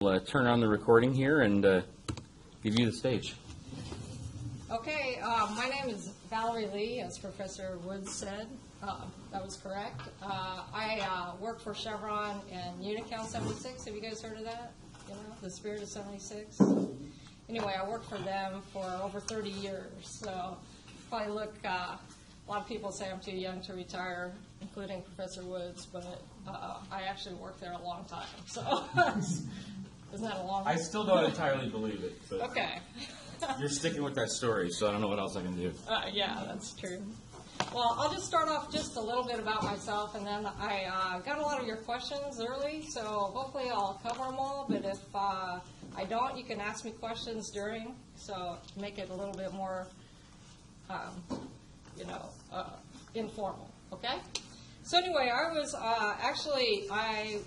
Turn on the recording here and give you the stage. Okay, my name is Valerie Lee, as Professor Woods said. That was correct. I work for Chevron and Unical 76. Have you guys heard of that? You know, the Spirit of 76? Anyway, I worked for them for over 30 years. So probably look, a lot of people say I'm too young to retire, including Professor Woods, but I actually worked there a long time. So isn't that a long time? I still don't entirely believe it. But Okay. you're sticking with that story, so I don't know what else I can do. Yeah, that's true. Well, I'll just start off just a little bit about myself, and then I got a lot of your questions early, so hopefully I'll cover them all, but if I don't, you can ask me questions during, so make it a little bit more, informal, okay? So anyway, I was I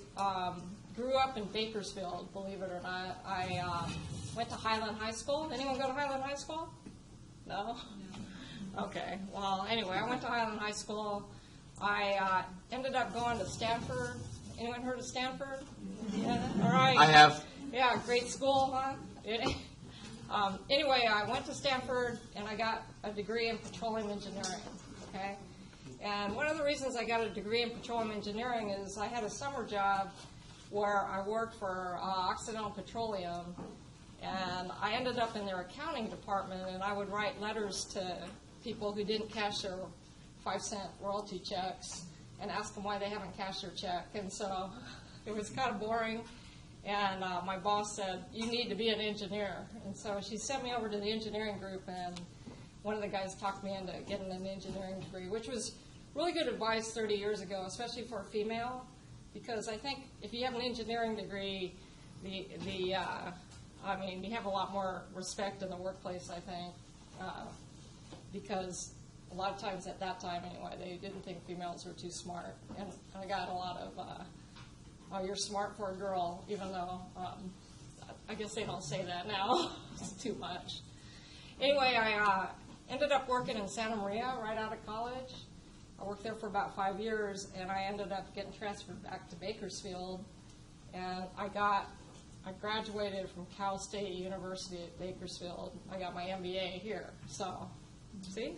grew up in Bakersfield, believe it or not. I went to Highland High School. Anyone go to Highland High School? No? Okay. Well, anyway, I went to Highland High School. I ended up going to Stanford. Anyone heard of Stanford? Yeah? All right. I have. Yeah, great school, huh? Anyway, I went to Stanford, and I got a degree in petroleum engineering, okay? And one of the reasons I got a degree in petroleum engineering is I had a summer job where I worked for Occidental Petroleum, and I ended up in their accounting department, and I would write letters to people who didn't cash their 5-cent royalty checks and ask them why they haven't cashed their check. And so it was kind of boring, and my boss said, you need to be an engineer. And so she sent me over to the engineering group, and one of the guys talked me into getting an engineering degree, which was really good advice 30 years ago, especially for a female. Because I think if you have an engineering degree, you have a lot more respect in the workplace, I think, because a lot of times at that time, anyway, they didn't think females were too smart. And I got a lot of, oh, you're smart for a girl, even though I guess they don't say that now. It's too much. Anyway, I ended up working in Santa Maria right out of college. I worked there for about 5 years, and I ended up getting transferred back to Bakersfield, and I graduated from Cal State University at Bakersfield. I got my MBA here. So, see?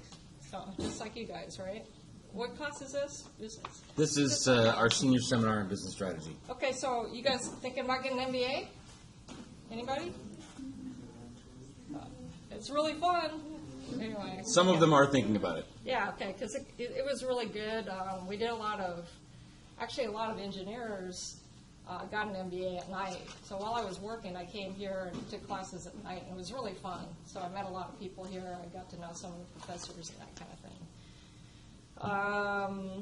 So, just like you guys, right? What class is this? This is our senior seminar in business strategy. Okay, so you guys thinking about getting an MBA? Anybody? It's really fun. Anyway. Some of them are thinking about it. Yeah, okay, because it was really good. We did a lot of engineers got an MBA at night. So while I was working, I came here and took classes at night, and it was really fun. So I met a lot of people here. I got to know some of the professors and that kind of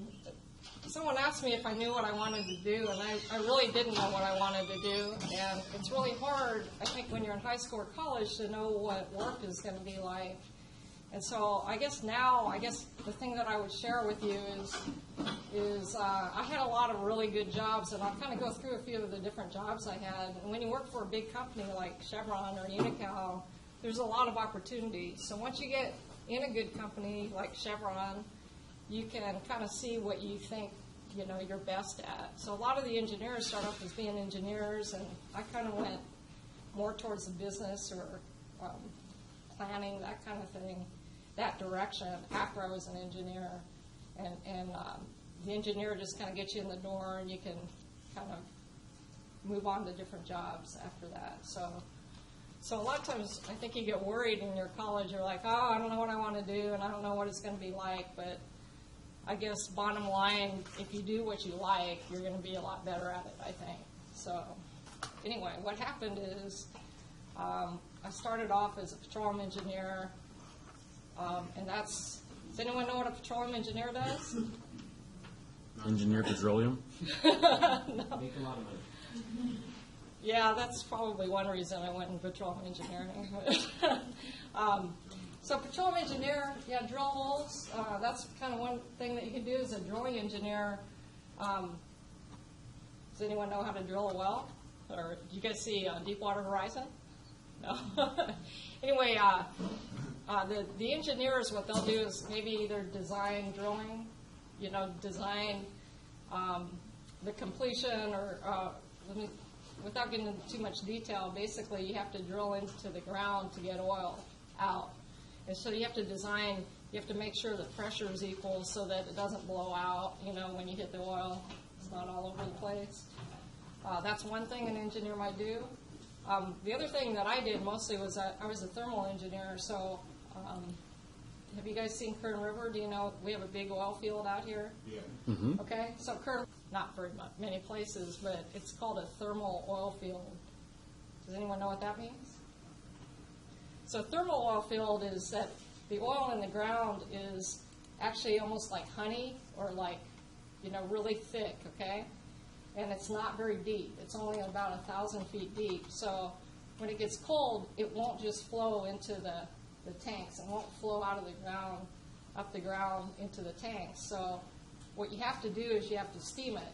thing. Someone asked me if I knew what I wanted to do, and I really didn't know what I wanted to do. And it's really hard, I think, when you're in high school or college to know what work is going to be like. And so I guess the thing that I would share with you is I had a lot of really good jobs, and I'll kind of go through a few of the different jobs I had. And when you work for a big company like Chevron or Unical, there's a lot of opportunities. So once you get in a good company like Chevron, you can kind of see what you think you're best at. So a lot of the engineers start off as being engineers, and I kind of went more towards the business or planning, that kind of thing, that direction after I was an engineer. And the engineer just kind of gets you in the door, and you can kind of move on to different jobs after that. So a lot of times I think you get worried in your college. You're like, oh, I don't know what I want to do, and I don't know what it's going to be like. But I guess bottom line, if you do what you like, you're going to be a lot better at it, I think. So anyway, what happened is I started off as a petroleum engineer, and does anyone know what a petroleum engineer does? Engineer petroleum? No. Make a lot of money. Yeah, that's probably one reason I went in petroleum engineering. So petroleum engineer, drill holes. That's kind of one thing that you can do as a drilling engineer. Does anyone know how to drill a well? Or do you guys see Deepwater Horizon? No. Anyway, the engineers, what they'll do is maybe either design drilling, design the completion, or without getting into too much detail, basically you have to drill into the ground to get oil out. And so you have to design, you have to make sure the pressure is equal so that it doesn't blow out, when you hit the oil. It's not all over the place. That's one thing an engineer might do. The other thing that I did mostly was I was a thermal engineer, so have you guys seen Kern River? Do you know we have a big oil field out here? Yeah. Mm-hmm. Okay, so Kern, not very many places, but it's called a thermal oil field. Does anyone know what that means? So a thermal oil field is that the oil in the ground is actually almost like honey or like, really thick, okay? And it's not very deep. It's only about 1,000 feet deep. So when it gets cold, it won't just flow into the tanks. It won't flow out of the ground, up the ground into the tanks. So what you have to do is you have to steam it.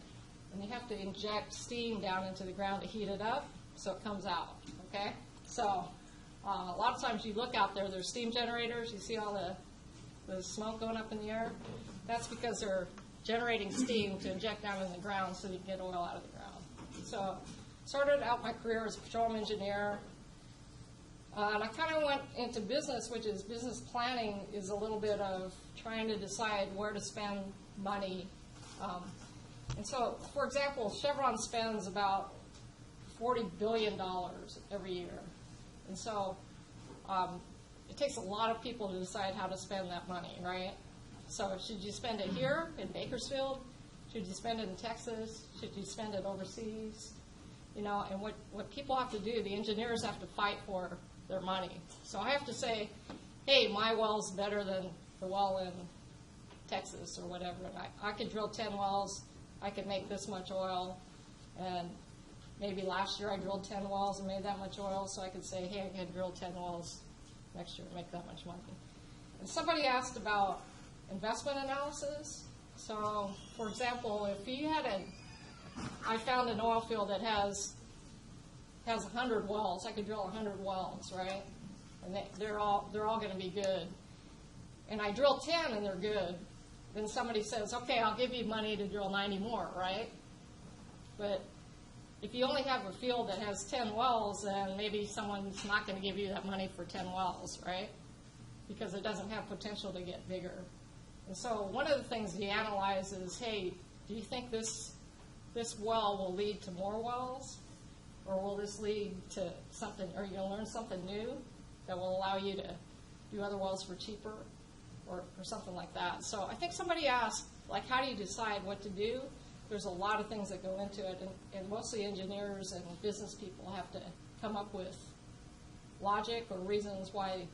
And you have to inject steam down into the ground to heat it up so it comes out, okay? So a lot of times you look out there, there's steam generators. You see all the smoke going up in the air? That's because they're generating steam to inject down in the ground so you can get oil out of the ground. So started out my career as a petroleum engineer. And I kind of went into business, which is business planning is a little bit of trying to decide where to spend money. And so, for example, Chevron spends about $40 billion every year. And so it takes a lot of people to decide how to spend that money, right? So should you spend it here in Bakersfield? Should you spend it in Texas? Should you spend it overseas? And what people have to do, the engineers have to fight for their money. So I have to say, hey, my well's better than the well in Texas or whatever. And I could drill 10 wells. I could make this much oil. And maybe last year I drilled 10 wells and made that much oil. So I could say, hey, I can drill 10 wells next year and make that much money. And somebody asked about investment analysis. So, for example, if you I found an oil field that has 100 wells. I could drill 100 wells, right? And they're all going to be good. And I drill 10 and they're good. Then somebody says, okay, I'll give you money to drill 90 more, right? But if you only have a field that has 10 wells, then maybe someone's not going to give you that money for 10 wells, right? Because it doesn't have potential to get bigger. And so one of the things you analyze is, hey, do you think this well will lead to more wells? Or will this lead to something, or you'll learn something new that will allow you to do other wells for cheaper or something like that. So I think somebody asked, how do you decide what to do? There's a lot of things that go into it, and mostly engineers and business people have to come up with logic or reasons why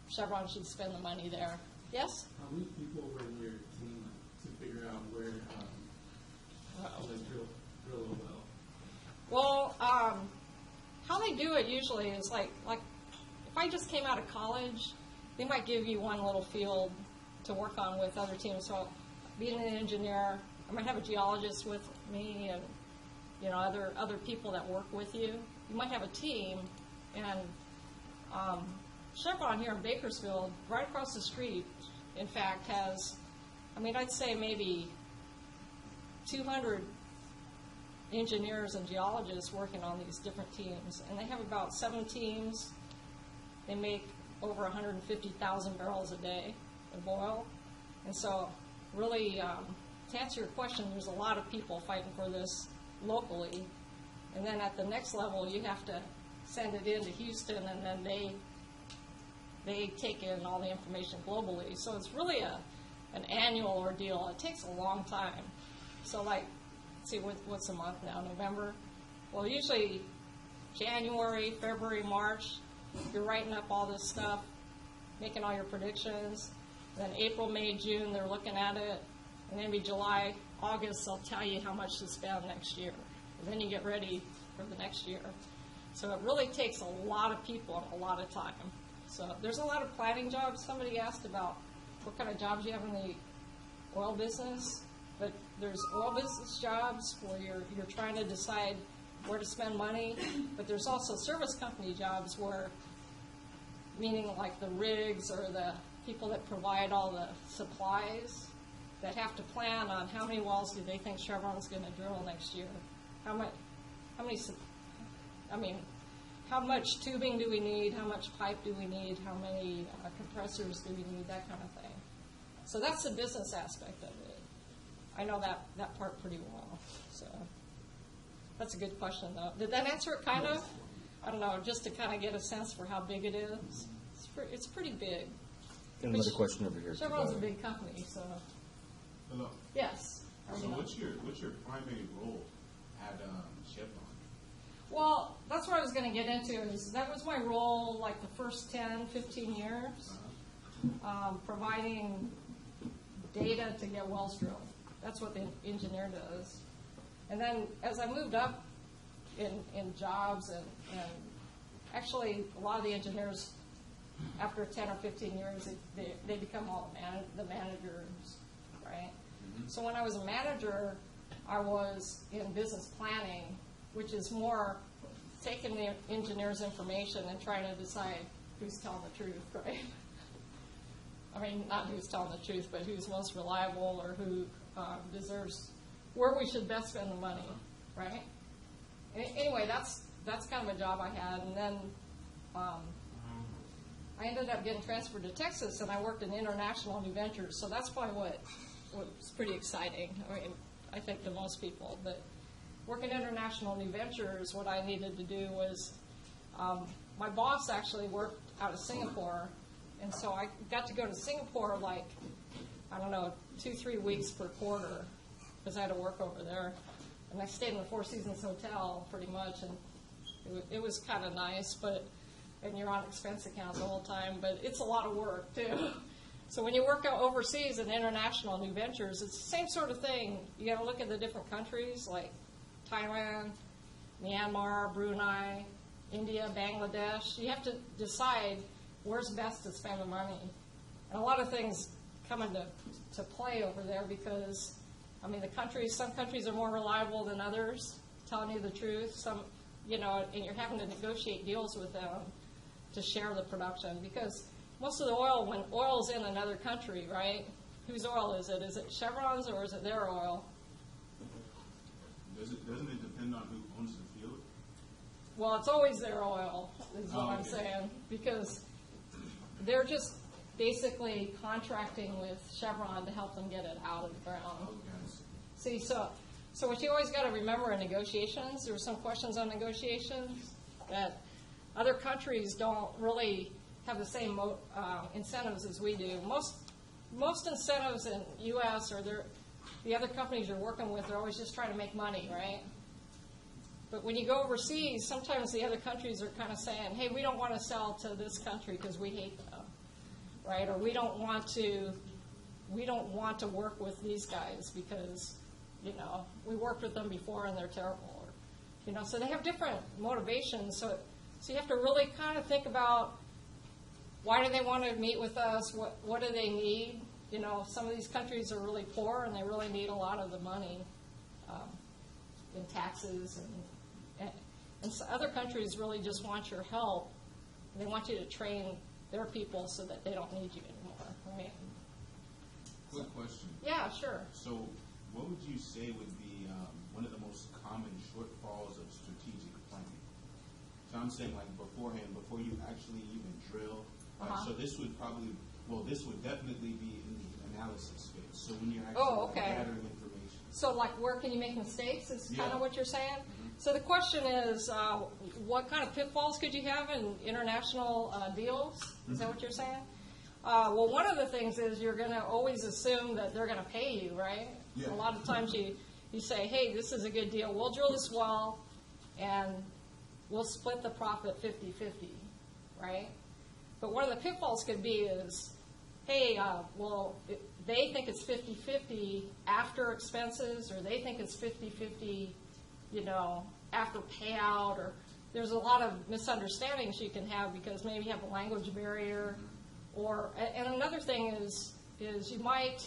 Chevron should spend the money there. Yes? How many people were in your team to figure out where to drill a well? Well, how they do it usually is like if I just came out of college, they might give you one little field to work on with other teams. So being an engineer, I might have a geologist with me and other people that work with you. You might have a team, and Chevron here in Bakersfield, right across the street, in fact, has, I'd say maybe 200 engineers and geologists working on these different teams. And they have about 7 teams. They make over 150,000 barrels a day of oil. And so really, to answer your question, there's a lot of people fighting for this locally. And then at the next level, you have to send it into Houston, and then they take in all the information globally. So it's really an annual ordeal. It takes a long time. So let's see, what's the month now, November? Well, usually January, February, March, you're writing up all this stuff, making all your predictions. Then April, May, June, they're looking at it. And maybe July, August, they'll tell you how much to spend next year. And then you get ready for the next year. So it really takes a lot of people and a lot of time. So there's a lot of planning jobs. Somebody asked about what kind of jobs you have in the oil business. But there's oil business jobs where you're trying to decide where to spend money. But there's also service company jobs where, meaning like the rigs or the people that provide all the supplies, that have to plan on how many wells do they think Chevron's going to drill next year. how much tubing do we need? How much pipe do we need? How many compressors do we need? That kind of thing. So that's the business aspect of it. I know that part pretty well. So that's a good question, though. Did that answer it kind of? I don't know, just to kind of get a sense for how big it is. It's pretty big. Got another question over here. Chevron's a big company, so. Hello. Yes. So what's your primary role at Chevron? Well, that's what I was going to get into. Is that was my role like the first 10, 15 years, providing data to get wells drilled. That's what the engineer does. And then as I moved up in jobs, and actually a lot of the engineers, after 10 or 15 years, they become all the managers, right? So when I was a manager, I was in business planning, which is more taking the engineer's information and trying to decide who's telling the truth, right? I mean, not who's telling the truth, but who's most reliable or who deserves, where we should best spend the money, right? Anyway, that's kind of a job I had, and then I ended up getting transferred to Texas, and I worked in international new ventures, so that's probably what's pretty exciting. I mean, I think to most people, but working in international new ventures, what I needed to do was, my boss actually worked out of Singapore, and so I got to go to Singapore like, I don't know, 2-3 weeks per quarter, because I had to work over there. And I stayed in the Four Seasons Hotel pretty much, and it was kind of nice, and you're on expense account the whole time, but it's a lot of work too. So when you work out overseas in international new ventures, it's the same sort of thing. You got to look at the different countries like Thailand, Myanmar, Brunei, India, Bangladesh. You have to decide where's best to spend the money. And a lot of things come into play over there because, I mean, some countries are more reliable than others, telling you the truth. Some, and you're having to negotiate deals with them to share the production because most of the oil, when oil's in another country, right? Whose oil is it? Is it Chevron's or is it their oil? Doesn't it depend on who owns the field? Well, it's always their oil, is what I'm Okay. saying, because they're just basically contracting with Chevron to help them get it out of the ground. Okay. See, so what you always got to remember in negotiations, there were some questions on negotiations that other countries don't really have the same incentives as we do. Most incentives in U.S. or the other companies you're working with are always just trying to make money, right? But when you go overseas, sometimes the other countries are kind of saying, hey, we don't want to sell to this country because we hate them, right? Or we don't want to work with these guys because, we worked with them before and they're terrible. Or, so they have different motivations. So you have to really kind of think about why do they want to meet with us? What do they need? Some of these countries are really poor and they really need a lot of the money in taxes. And so other countries really just want your help. They want you to train their people so that they don't need you anymore, right? Quick question. Yeah, sure. So what would you say would be one of the most common shortfalls of strategic planning? So I'm saying like beforehand, before you actually even drill. So this would definitely be in the analysis phase. So when you're actually gathering information. So like where can you make mistakes is kind Yeah. of what you're saying? So the question is, what kind of pitfalls could you have in international deals? Is that what you're saying? Well, one of the things is you're going to always assume that they're going to pay you, right? Yeah. A lot of times you say, hey, this is a good deal. We'll drill this well, and we'll split the profit 50-50, right? But one of the pitfalls could be is, hey, they think it's 50-50 after expenses, or they think it's 50-50, after payout, or there's a lot of misunderstandings you can have because maybe you have a language barrier, and another thing is you might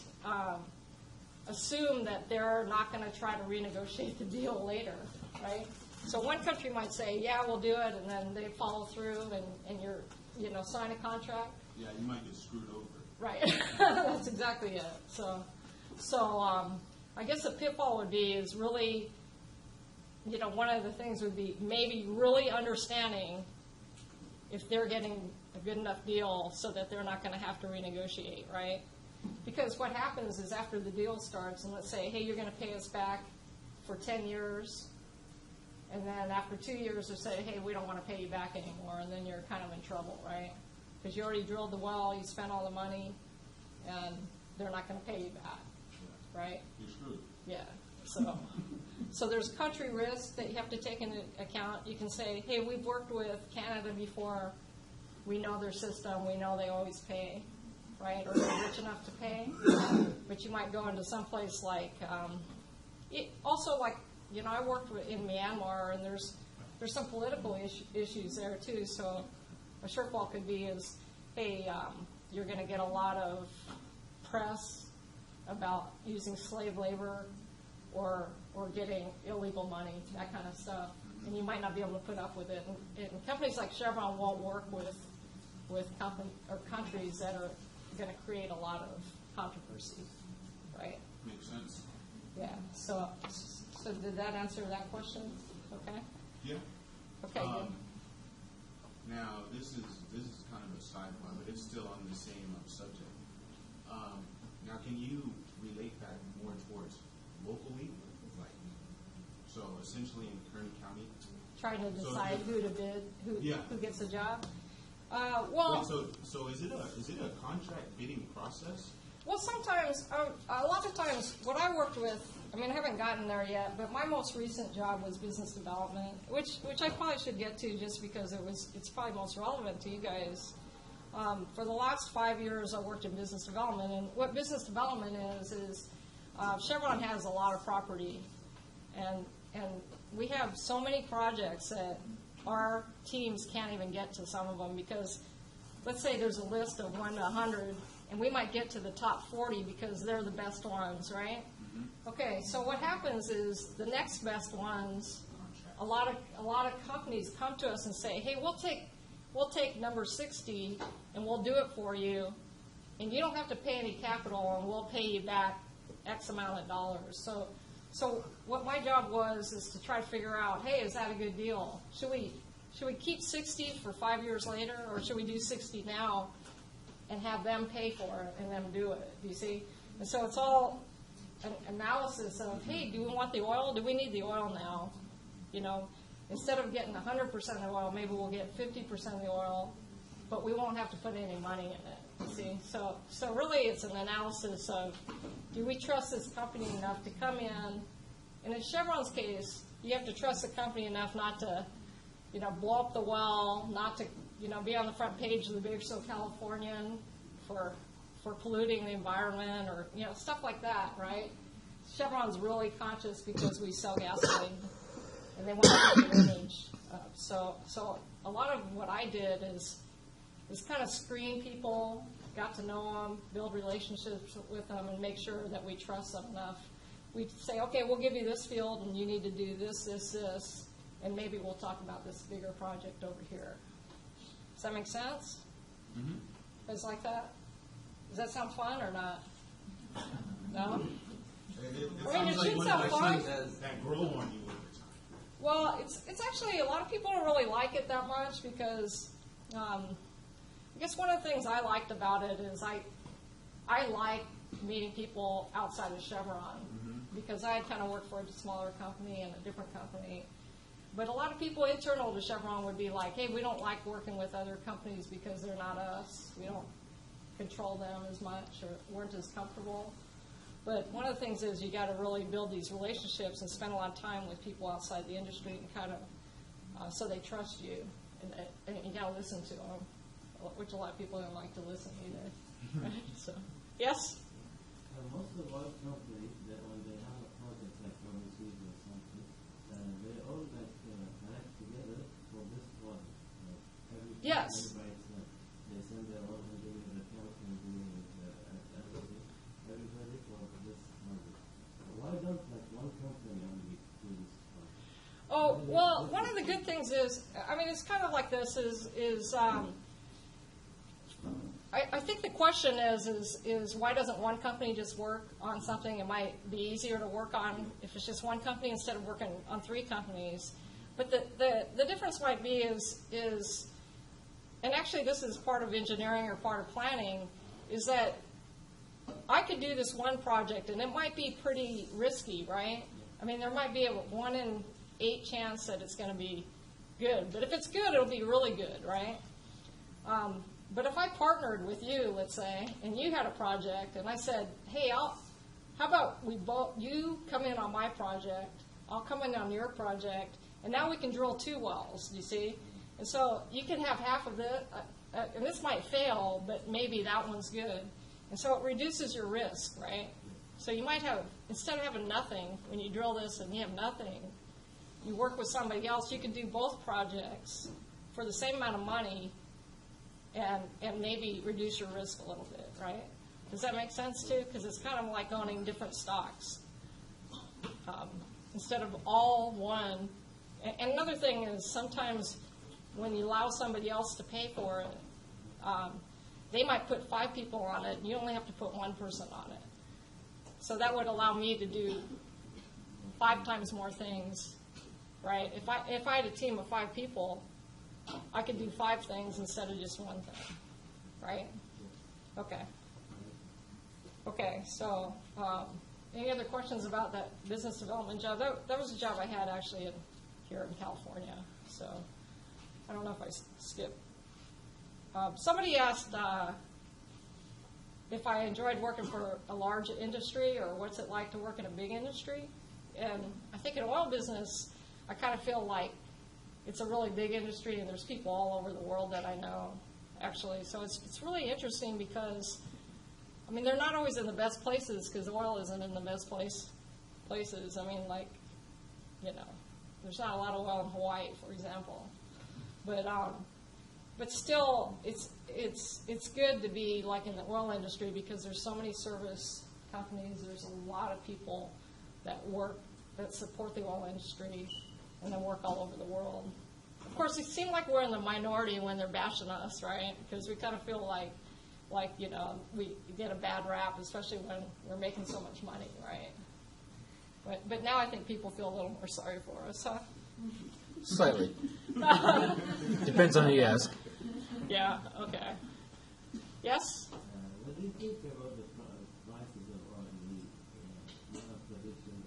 assume that they're not going to try to renegotiate the deal later, right? So one country might say, yeah, we'll do it, and then they follow through, and you're, sign a contract. Yeah, you might get screwed over. Right. That's exactly it. So I guess the pitfall would be is really one of the things would be maybe really understanding if they're getting a good enough deal so that they're not going to have to renegotiate, right? Because what happens is after the deal starts, and let's say, hey, you're going to pay us back for 10 years, and then after 2 years they say, hey, we don't want to pay you back anymore, and then you're kind of in trouble, right? Because you already drilled the well, you spent all the money, and they're not going to pay you back, right? You're screwed. Yeah. So there's country risk that you have to take into account. You can say, hey, we've worked with Canada before. We know their system. We know they always pay, right? Or they're rich enough to pay. But you might go into some place like, also like, I worked in Myanmar, and there's some political issues there too. So a shortfall could be is, hey, you're going to get a lot of press about using slave labor or getting illegal money, that kind of stuff. And you might not be able to put up with it. And companies like Chevron won't work with countries that are going to create a lot of controversy, right? Makes sense. Yeah. So did that answer that question? Okay. Yeah. Okay. Good. Now this is kind of a sidebar, but it's still on the same subject. Now, can you relate that more towards locally, like so essentially in Kern County? Trying to decide who to bid, who gets the job. Wait, so is it a contract bidding process? Well, sometimes, a lot of times, what I worked with, I haven't gotten there yet, but my most recent job was business development, which I probably should get to just because it's probably most relevant to you guys. For the last 5 years, I worked in business development, and what business development is Chevron has a lot of property, and we have so many projects that our teams can't even get to some of them because, let's say there's a list of 1 to 100, and we might get to the top 40 because they're the best ones, right? Mm-hmm. Okay, so what happens is the next best ones, a lot of companies come to us and say, hey, we'll take number 60 and we'll do it for you, and you don't have to pay any capital, and we'll pay you back X amount of dollars. So what my job was is to try to figure out, hey, is that a good deal? Should we keep 60 for 5 years later, or should we do 60 now and have them pay for it and them do it? Do you see? And so it's all an analysis of, hey, do we want the oil? Do we need the oil now? Instead of getting 100% of the oil, maybe we'll get 50% of the oil, but we won't have to put any money in it. You see? So really it's an analysis of, do we trust this company enough to come in? And in Chevron's case, you have to trust the company enough not to, blow up the well, not to, be on the front page of the Bakersfield Californian for polluting the environment or, stuff like that, right? Chevron's really conscious because we sell gasoline, and they want to keep their image up. So a lot of what I did is kind of screen people, got to know them, build relationships with them, and make sure that we trust them enough. We'd say, okay, we'll give you this field, and you need to do this, this, this, and maybe we'll talk about this bigger project over here. Does that make sense? Mm-hmm. Is like that? Does that sound fun or not? No? It should sound fun. That grow on you over time. Well, it's actually, a lot of people don't really like it that much because I guess one of the things I liked about it is I like meeting people outside of Chevron because I had kind of worked for a smaller company and a different company. But a lot of people internal to Chevron would be like, hey, we don't like working with other companies because they're not us. We don't control them as much or weren't as comfortable. But one of the things is you got to really build these relationships and spend a lot of time with people outside the industry and kind of so they trust you. And you got to listen to them, which a lot of people don't like to listen either. Right? So, yes? Most of our companies, when they have a project like pharmaceutical or something, they all connect together for this one. Yes. They send their own engineer, accounting engineer, everything, everybody for this project. Why don't one company only do this project? Oh, well, one of the good things is, it's kind of like this, is I think the question is why doesn't one company just work on something? It might be easier to work on if it's just one company instead of working on 3 companies. But the difference might be is, and actually this is part of engineering or part of planning, is that I could do this one project and it might be pretty risky, right? I mean, there might be a 1 in 8 chance that it's going to be good. But if it's good, it'll be really good, right? But if I partnered with you, let's say, and you had a project, and I said, hey, how about you come in on my project, I'll come in on your project, and now we can drill 2 wells, you see? And so you can have half of it, and this might fail, but maybe that one's good. And so it reduces your risk, right? So you might have, instead of having nothing, when you drill this and you have nothing, you work with somebody else, you can do both projects for the same amount of money and maybe reduce your risk a little bit, right? Does that make sense too? Because it's kind of like owning different stocks. Instead of all one. And another thing is sometimes when you allow somebody else to pay for it, they might put 5 people on it, and you only have to put 1 person on it. So that would allow me to do 5 times more things, right? If I had a team of 5 people, I could do 5 things instead of just 1 thing, right? Okay. Okay, so any other questions about that business development job? That was a job I had actually here in California, so I don't know if I skipped. Somebody asked if I enjoyed working for a large industry or what's it like to work in a big industry. And I think in oil business, I kind of feel like it's a really big industry and there's people all over the world that I know, actually. So it's really interesting because, I mean, they're not always in the best places because oil isn't in the best places. I mean, like, you know, there's not a lot of oil in Hawaii, for example. But still, it's good to be like in the oil industry because there's so many service companies. There's a lot of people that support the oil industry and that work all over the world. Of course, it seems like we're in the minority when they're bashing us, right? Because we kind of feel like you know, we get a bad rap, especially when we're making so much money, right? But now I think people feel a little more sorry for us, huh? Slightly. Depends on who you ask. Yeah, okay. Yes? What do you think about the prices of oil in the prediction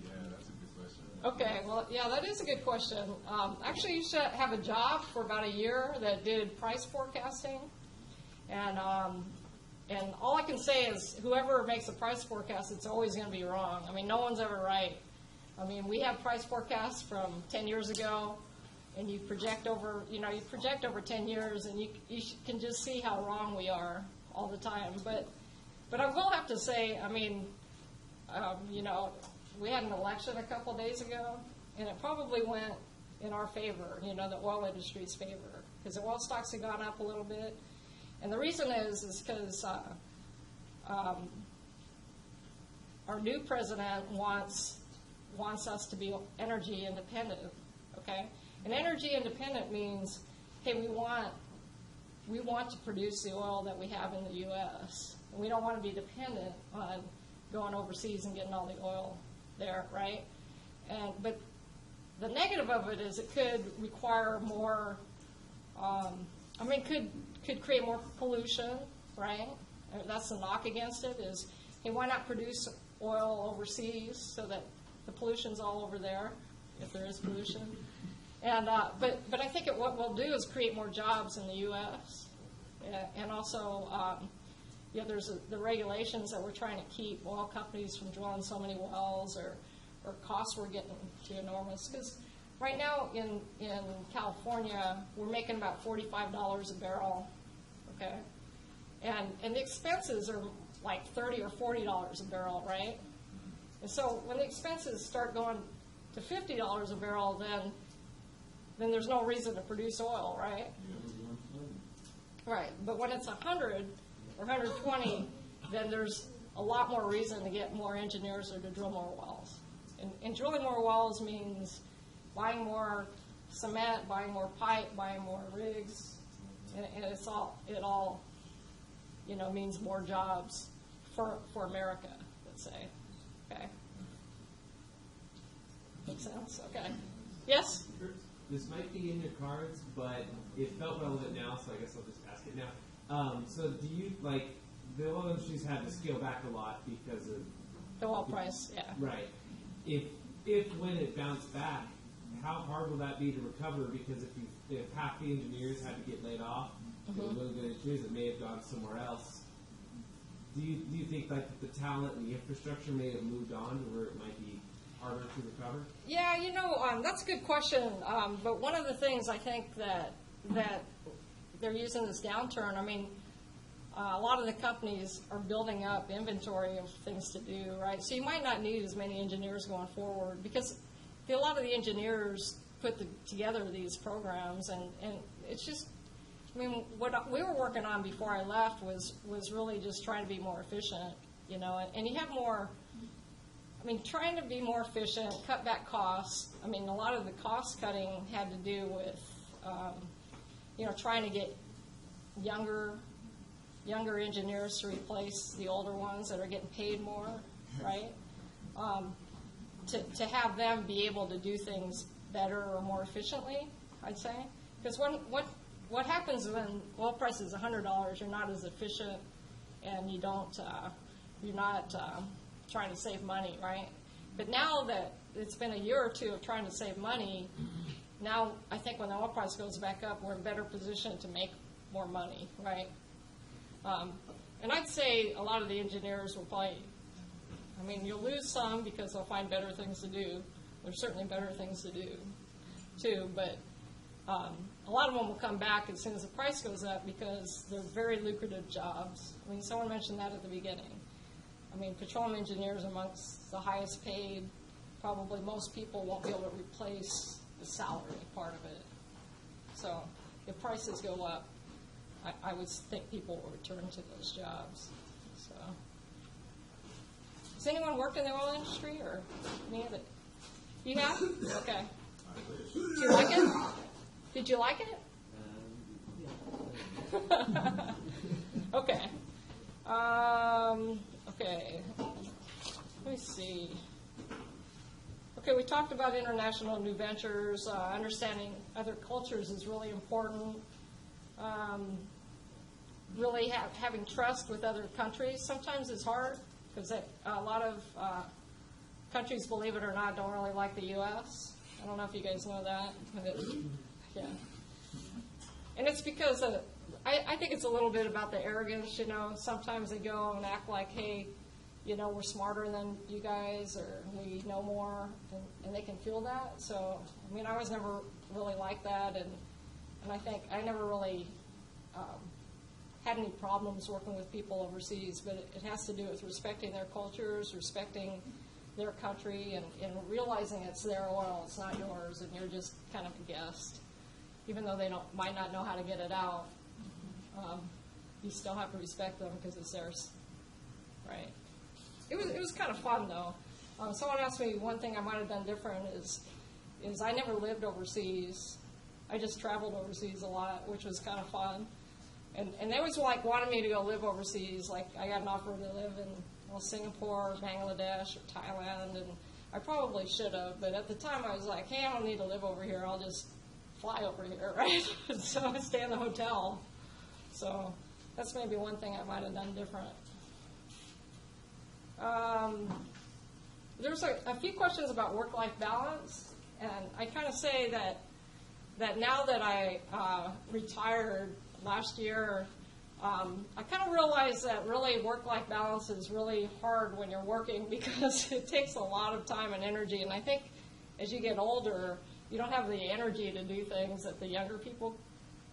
Yeah, that's a good question. Okay, well, yeah, that is a good question. Actually, you should have a job for about a year that did price forecasting. And all I can say is whoever makes a price forecast, it's always going to be wrong. I mean, no one's ever right. I mean, we have price forecasts from 10 years ago, and you project over 10 years, and you can just see how wrong we are all the time. But I will have to say, I mean, you know, we had an election a couple of days ago, and it probably went in our favor, you know, the oil industry's favor, because the oil stocks have gone up a little bit. And the reason is because our new president wants us to be energy independent, okay? And energy independent means, hey, we want to produce the oil that we have in the U.S. And we don't want to be dependent on going overseas and getting all the oil there, right? But the negative of it is it could require more, could create more pollution, right? That's the knock against it is, hey, why not produce oil overseas so that the pollution's all over there, if there is pollution. And but I think what we'll do is create more jobs in the U.S. And also, there's the regulations that we're trying to keep oil companies from drilling so many wells or costs we're getting too enormous. Because right now in California, we're making about $45 a barrel, okay? And the expenses are like $30 or $40 a barrel, right? And so when the expenses start going to $50 a barrel, then there's no reason to produce oil, right? Right. But when it's 100 or 120, then there's a lot more reason to get more engineers or to drill more wells. And drilling more wells means buying more cement, buying more pipe, buying more rigs, and it all, means more jobs for America, let's say. Okay. Makes sense? Okay. Yes? This might be in your cards, but it felt relevant now, so I guess I'll just ask it now. So do you, the oil industry's had to scale back a lot because of... The oil price, yeah. Right. If when it bounced back, how hard will that be to recover? Because if half the engineers had to get laid off, they were really good engineers that may have gone somewhere else. Do you think the talent and the infrastructure may have moved on to where it might be harder to recover? Yeah, that's a good question. But one of the things I think that they're using this downturn, a lot of the companies are building up inventory of things to do, right? So you might not need as many engineers going forward because a lot of the engineers put together these programs, and it's just, what we were working on before I left was really just trying to be more efficient, and you have more. Trying to be more efficient, cut back costs. A lot of the cost cutting had to do with, trying to get younger engineers to replace the older ones that are getting paid more, right? To have them be able to do things better or more efficiently, I'd say. Because what happens when oil price is $100, you're not as efficient, and you're not trying to save money, right? But now that it's been a year or two of trying to save money, now I think when the oil price goes back up, we're in a better position to make more money, right? And I'd say a lot of the engineers will probably, you'll lose some because they'll find better things to do. There's certainly better things to do, too, but a lot of them will come back as soon as the price goes up because they're very lucrative jobs. Someone mentioned that at the beginning. Petroleum engineers are amongst the highest paid. Probably most people won't be able to replace the salary part of it. So if prices go up, I would think people will return to those jobs. So, has anyone worked in the oil industry or any of it? You have? Okay. Did you like it? Did you like it? Okay. Okay. Let me see. Okay, we talked about international new ventures. Understanding other cultures is really important. Really having trust with other countries. Sometimes it's hard because a lot of countries, believe it or not, don't really like the U.S. I don't know if you guys know that. Yeah. And it's because I think it's a little bit about the arrogance, Sometimes they go and act like, hey, we're smarter than you guys, or we know more, and they can feel that. So, I was never really like that, and I think I never really had any problems working with people overseas, but it has to do with respecting their cultures, respecting their country, and realizing it's their oil, it's not yours, and you're just kind of a guest. Even though they might not know how to get it out, you still have to respect them because it's theirs, right? It was kind of fun though. Someone asked me one thing I might have done different is I never lived overseas. I just traveled overseas a lot, which was kind of fun. And they always wanted me to go live overseas. Like I got an offer to live in Singapore, or Bangladesh, or Thailand, and I probably should have. But at the time I was like, hey, I don't need to live over here. I'll just fly over here, right? So I stay in the hotel. So that's maybe one thing I might have done different. There's a few questions about work-life balance, and I kind of say that now that I retired last year, I kind of realized that really work-life balance is really hard when you're working because it takes a lot of time and energy, and I think as you get older, you don't have the energy to do things that the younger people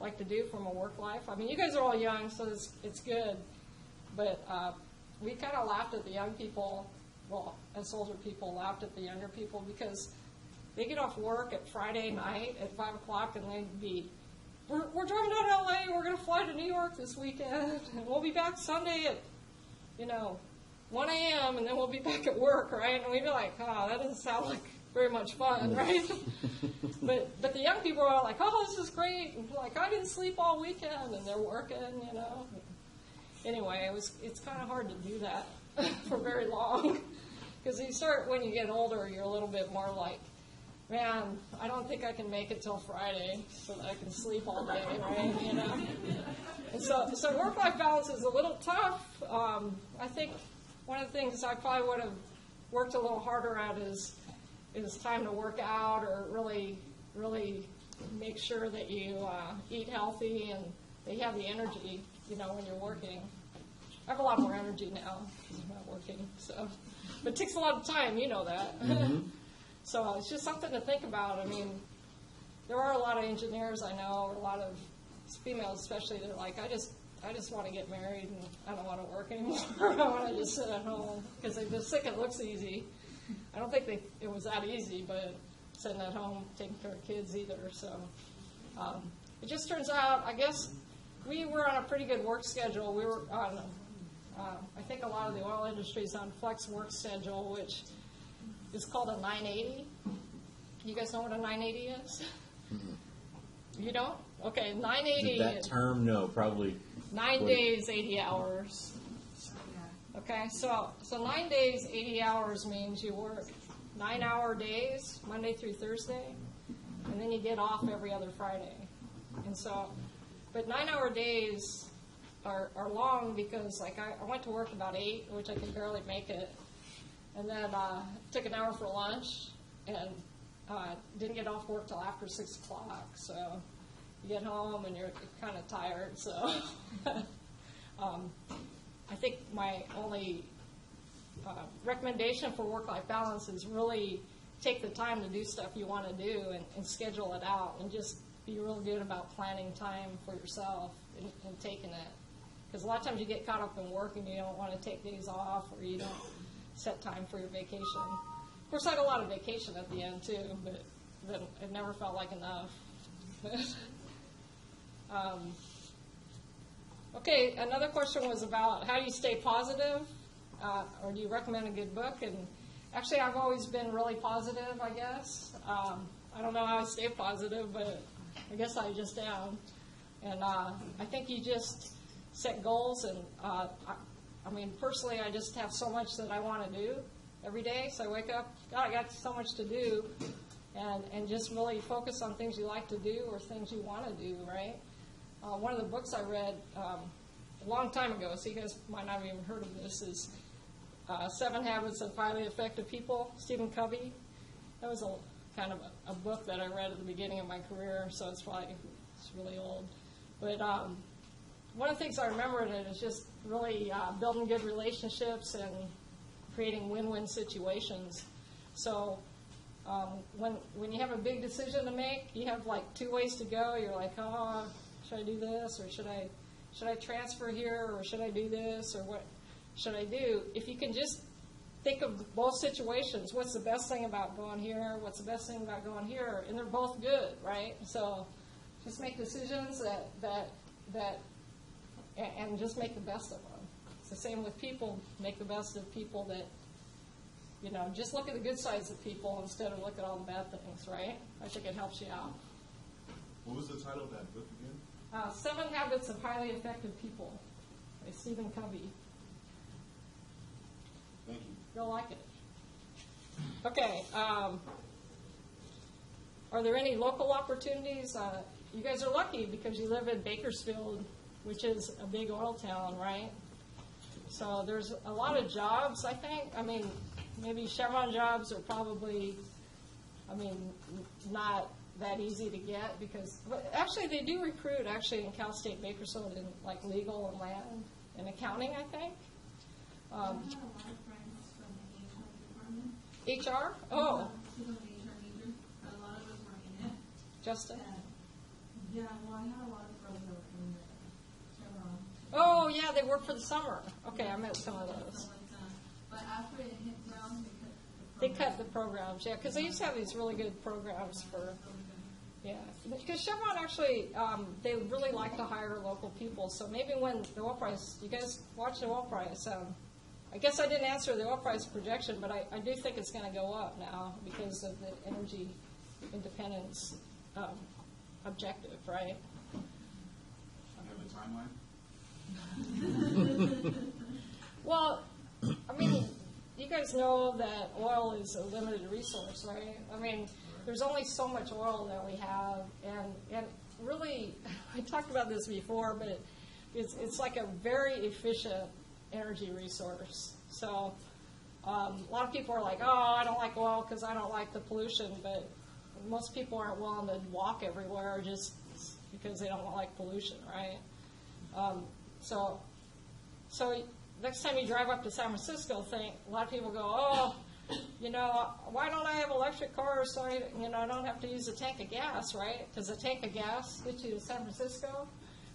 like to do from a work life. You guys are all young, so it's good, but we kind of laughed at the young people, well, us older people laughed at the younger people because they get off work at Friday night at 5 o'clock and they'd be, we're driving down to LA, we're going to fly to New York this weekend, and we'll be back Sunday at, 1 a.m., and then we'll be back at work, right? And we'd be like, oh, that doesn't sound like very much fun, right? but the young people are like, oh, this is great. And like, I didn't sleep all weekend, and they're working, you know. Anyway, it's kind of hard to do that for very long. Because when you get older, you're a little bit more like, man, I don't think I can make it till Friday so that I can sleep all day, right? You know? And so work-life balance is a little tough. I think one of the things I probably would have worked a little harder at is time to work out, or really make sure that you eat healthy and that you have the energy, you know, when you're working. I have a lot more energy now because I'm not working, so. But it takes a lot of time, you know that. Mm-hmm. So it's just something to think about. I mean, there are a lot of engineers I know, or a lot of females especially, that are like, I just want to get married and I don't want to work anymore. I want to just sit at home because they just think it looks easy. I don't think it was that easy, but sitting at home taking care of kids either. So it just turns out, I guess, we were on a pretty good work schedule. We were on, I think a lot of the oil industry is on flex work schedule, which is called a 980. You guys know what a 980 is? Mm-hmm. You don't? Okay, 980. That term, no, probably. 9 days, 80 hours. Okay, so 9 days, 80 hours means you work 9-hour days, Monday through Thursday, and then you get off every other Friday. And so, but 9-hour days are long because, like, I went to work about 8, which I could barely make it, and then took an hour for lunch, and didn't get off work till after 6 o'clock. So you get home and you're kind of tired. So I think my only recommendation for work-life balance is really take the time to do stuff you want to do and schedule it out, and just be real good about planning time for yourself and taking it. Because a lot of times you get caught up in work and you don't want to take days off, or you don't set time for your vacation. Of course, I had a lot of vacation at the end too, but it never felt like enough. Okay, another question was about how do you stay positive, or do you recommend a good book? And actually, I've always been really positive, I guess. I don't know how I stay positive, but I guess I just am. And I think you just set goals, and I mean, personally, I just have so much that I want to do every day. So I wake up, God, I got so much to do, and just really focus on things you like to do or things you want to do, right? One of the books I read a long time ago, so you guys might not have even heard of this, is 7 Habits of Highly Effective People, Stephen Covey. That was kind of a book that I read at the beginning of my career, so it's really old. But one of the things I remember in it is just really building good relationships and creating win-win situations. So when you have a big decision to make, you have like 2 ways to go. You're like, oh, should I do this, or should I transfer here, or should I do this, or what should I do? If you can just think of both situations, what's the best thing about going here, what's the best thing about going here, and they're both good, right? So just make decisions and just make the best of them. It's the same with people. Make the best of people that, you know, just look at the good sides of people instead of look at all the bad things, right? I think it helps you out. What was the title of that book again? 7 Habits of Highly Effective People by Stephen Covey. Thank you. You'll like it. Okay. Are there any local opportunities? You guys are lucky because you live in Bakersfield, which is a big oil town, right? So there's a lot of jobs, I think. I mean, maybe Chevron jobs are probably, not that easy to get but actually they do recruit in Cal State Bakersfield in like legal and land and accounting, I think. I have a lot of friends from the HR department. HR? Oh. She's an HR major, but a lot of us were in it. Justin? Yeah, well, I had a lot of girls that were in Chevron. Oh, yeah, they work for the summer. Okay, I met some of those. But after it hit ground, they cut the programs, yeah, because they used to have these really good programs for, yeah. Because Chevron actually, they really like to hire local people. So maybe when the oil price, you guys watch the oil price. I guess I didn't answer the oil price projection, but I do think it's going to go up now because of the energy independence objective, right? You have a timeline? Well, I mean, you guys know that oil is a limited resource, right? I mean, there's only so much oil that we have, and really, I talked about this before, but it's like a very efficient energy resource. So a lot of people are like, oh, I don't like oil because I don't like the pollution, but most people aren't willing to walk everywhere just because they don't like pollution, right? So next time you drive up to San Francisco, a lot of people go, oh, why don't I have electric cars so I don't have to use a tank of gas, right? Because a tank of gas gets you to San Francisco.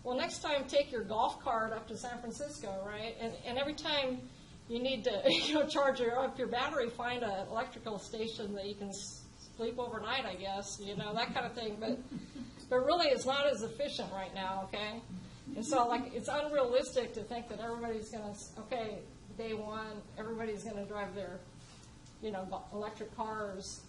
Well, next time take your golf cart up to San Francisco, right? And every time you need to charge up your battery, find an electrical station that you can sleep overnight, I guess, that kind of thing. But really, it's not as efficient right now, okay? And so, it's unrealistic to think that everybody's going to, day one, everybody's going to drive their, electric cars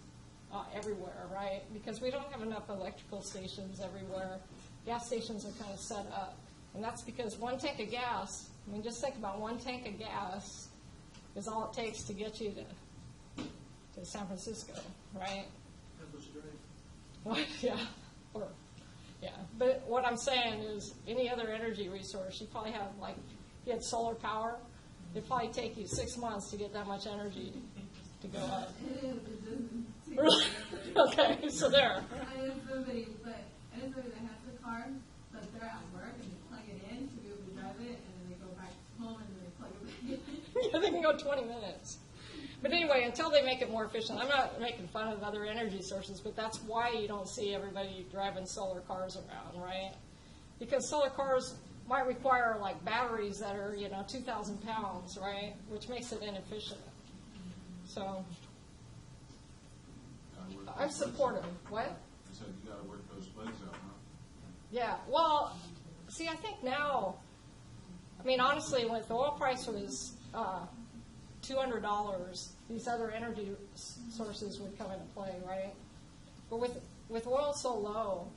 everywhere, right? Because we don't have enough electrical stations everywhere. Gas stations are kind of set up. And that's because one tank of gas, just think about one tank of gas is all it takes to get you to San Francisco, right? Well, yeah. Yeah, but what I'm saying is any other energy resource, you probably have, if you had solar power, it'd probably take you 6 months to get that much energy to go up. Really? Okay, so there. I know somebody that has a car, but they're at work and they plug it in to be able to drive it, and then they go back home and then they plug it back in. Yeah, they can go 20 minutes. But anyway, until they make it more efficient, I'm not making fun of other energy sources, but that's why you don't see everybody driving solar cars around, right? Because solar cars might require batteries that are 2,000 pounds, right? Which makes it inefficient. So I'm supportive. What? I said you got to work those bugs out, huh? Yeah. Well, see, I think now, honestly, when the oil price was $200, these other energy sources would come into play, right? But with oil so low,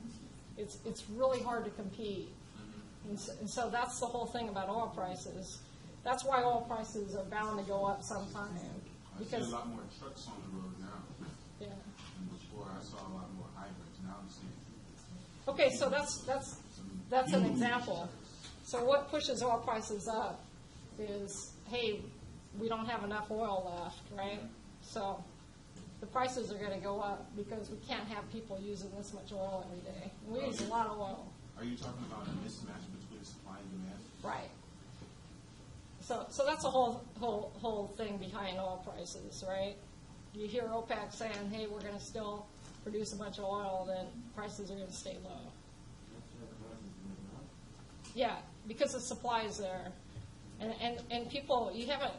it's really hard to compete. And so that's the whole thing about oil prices. That's why oil prices are bound to go up sometime. I see a lot more trucks on the road now. Yeah. And before I saw a lot more hybrids. Now I'm seeing. Okay, so that's an example. So what pushes oil prices up is, hey, we don't have enough oil left, right? So the prices are going to go up because we can't have people using this much oil every day. We use a lot of oil. Are you talking about a mismatch between supply and demand? Right. So that's the whole thing behind oil prices, right? You hear OPEC saying, hey, we're going to still produce a bunch of oil, then prices are going to stay low. Yeah, because the supply is there. And people, you haven't,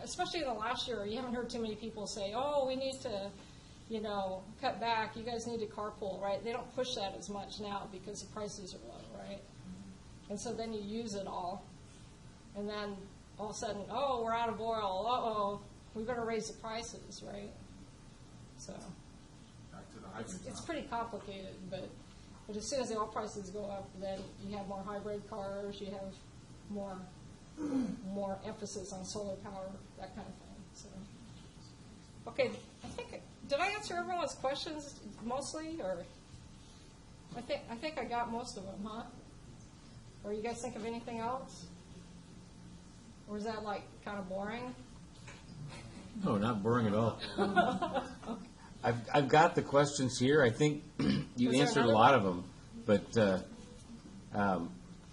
especially in the last year, you haven't heard too many people say, oh, we need to, cut back. You guys need to carpool, right? They don't push that as much now because the prices are low, right? And so then you use it all. And then all of a sudden, oh, we're out of oil. Uh-oh, we better raise the prices, right? So Back to the hybrids. it's pretty complicated, but as soon as the oil prices go up, then you have more hybrid cars, you have more emphasis on solar power, that kind of thing. So, okay, did I answer everyone's questions mostly, or I think I got most of them, huh? Or you guys think of anything else? Or is that kind of boring? No, not boring at all. I've got the questions here. I think you Was there answered a another lot one? of them, but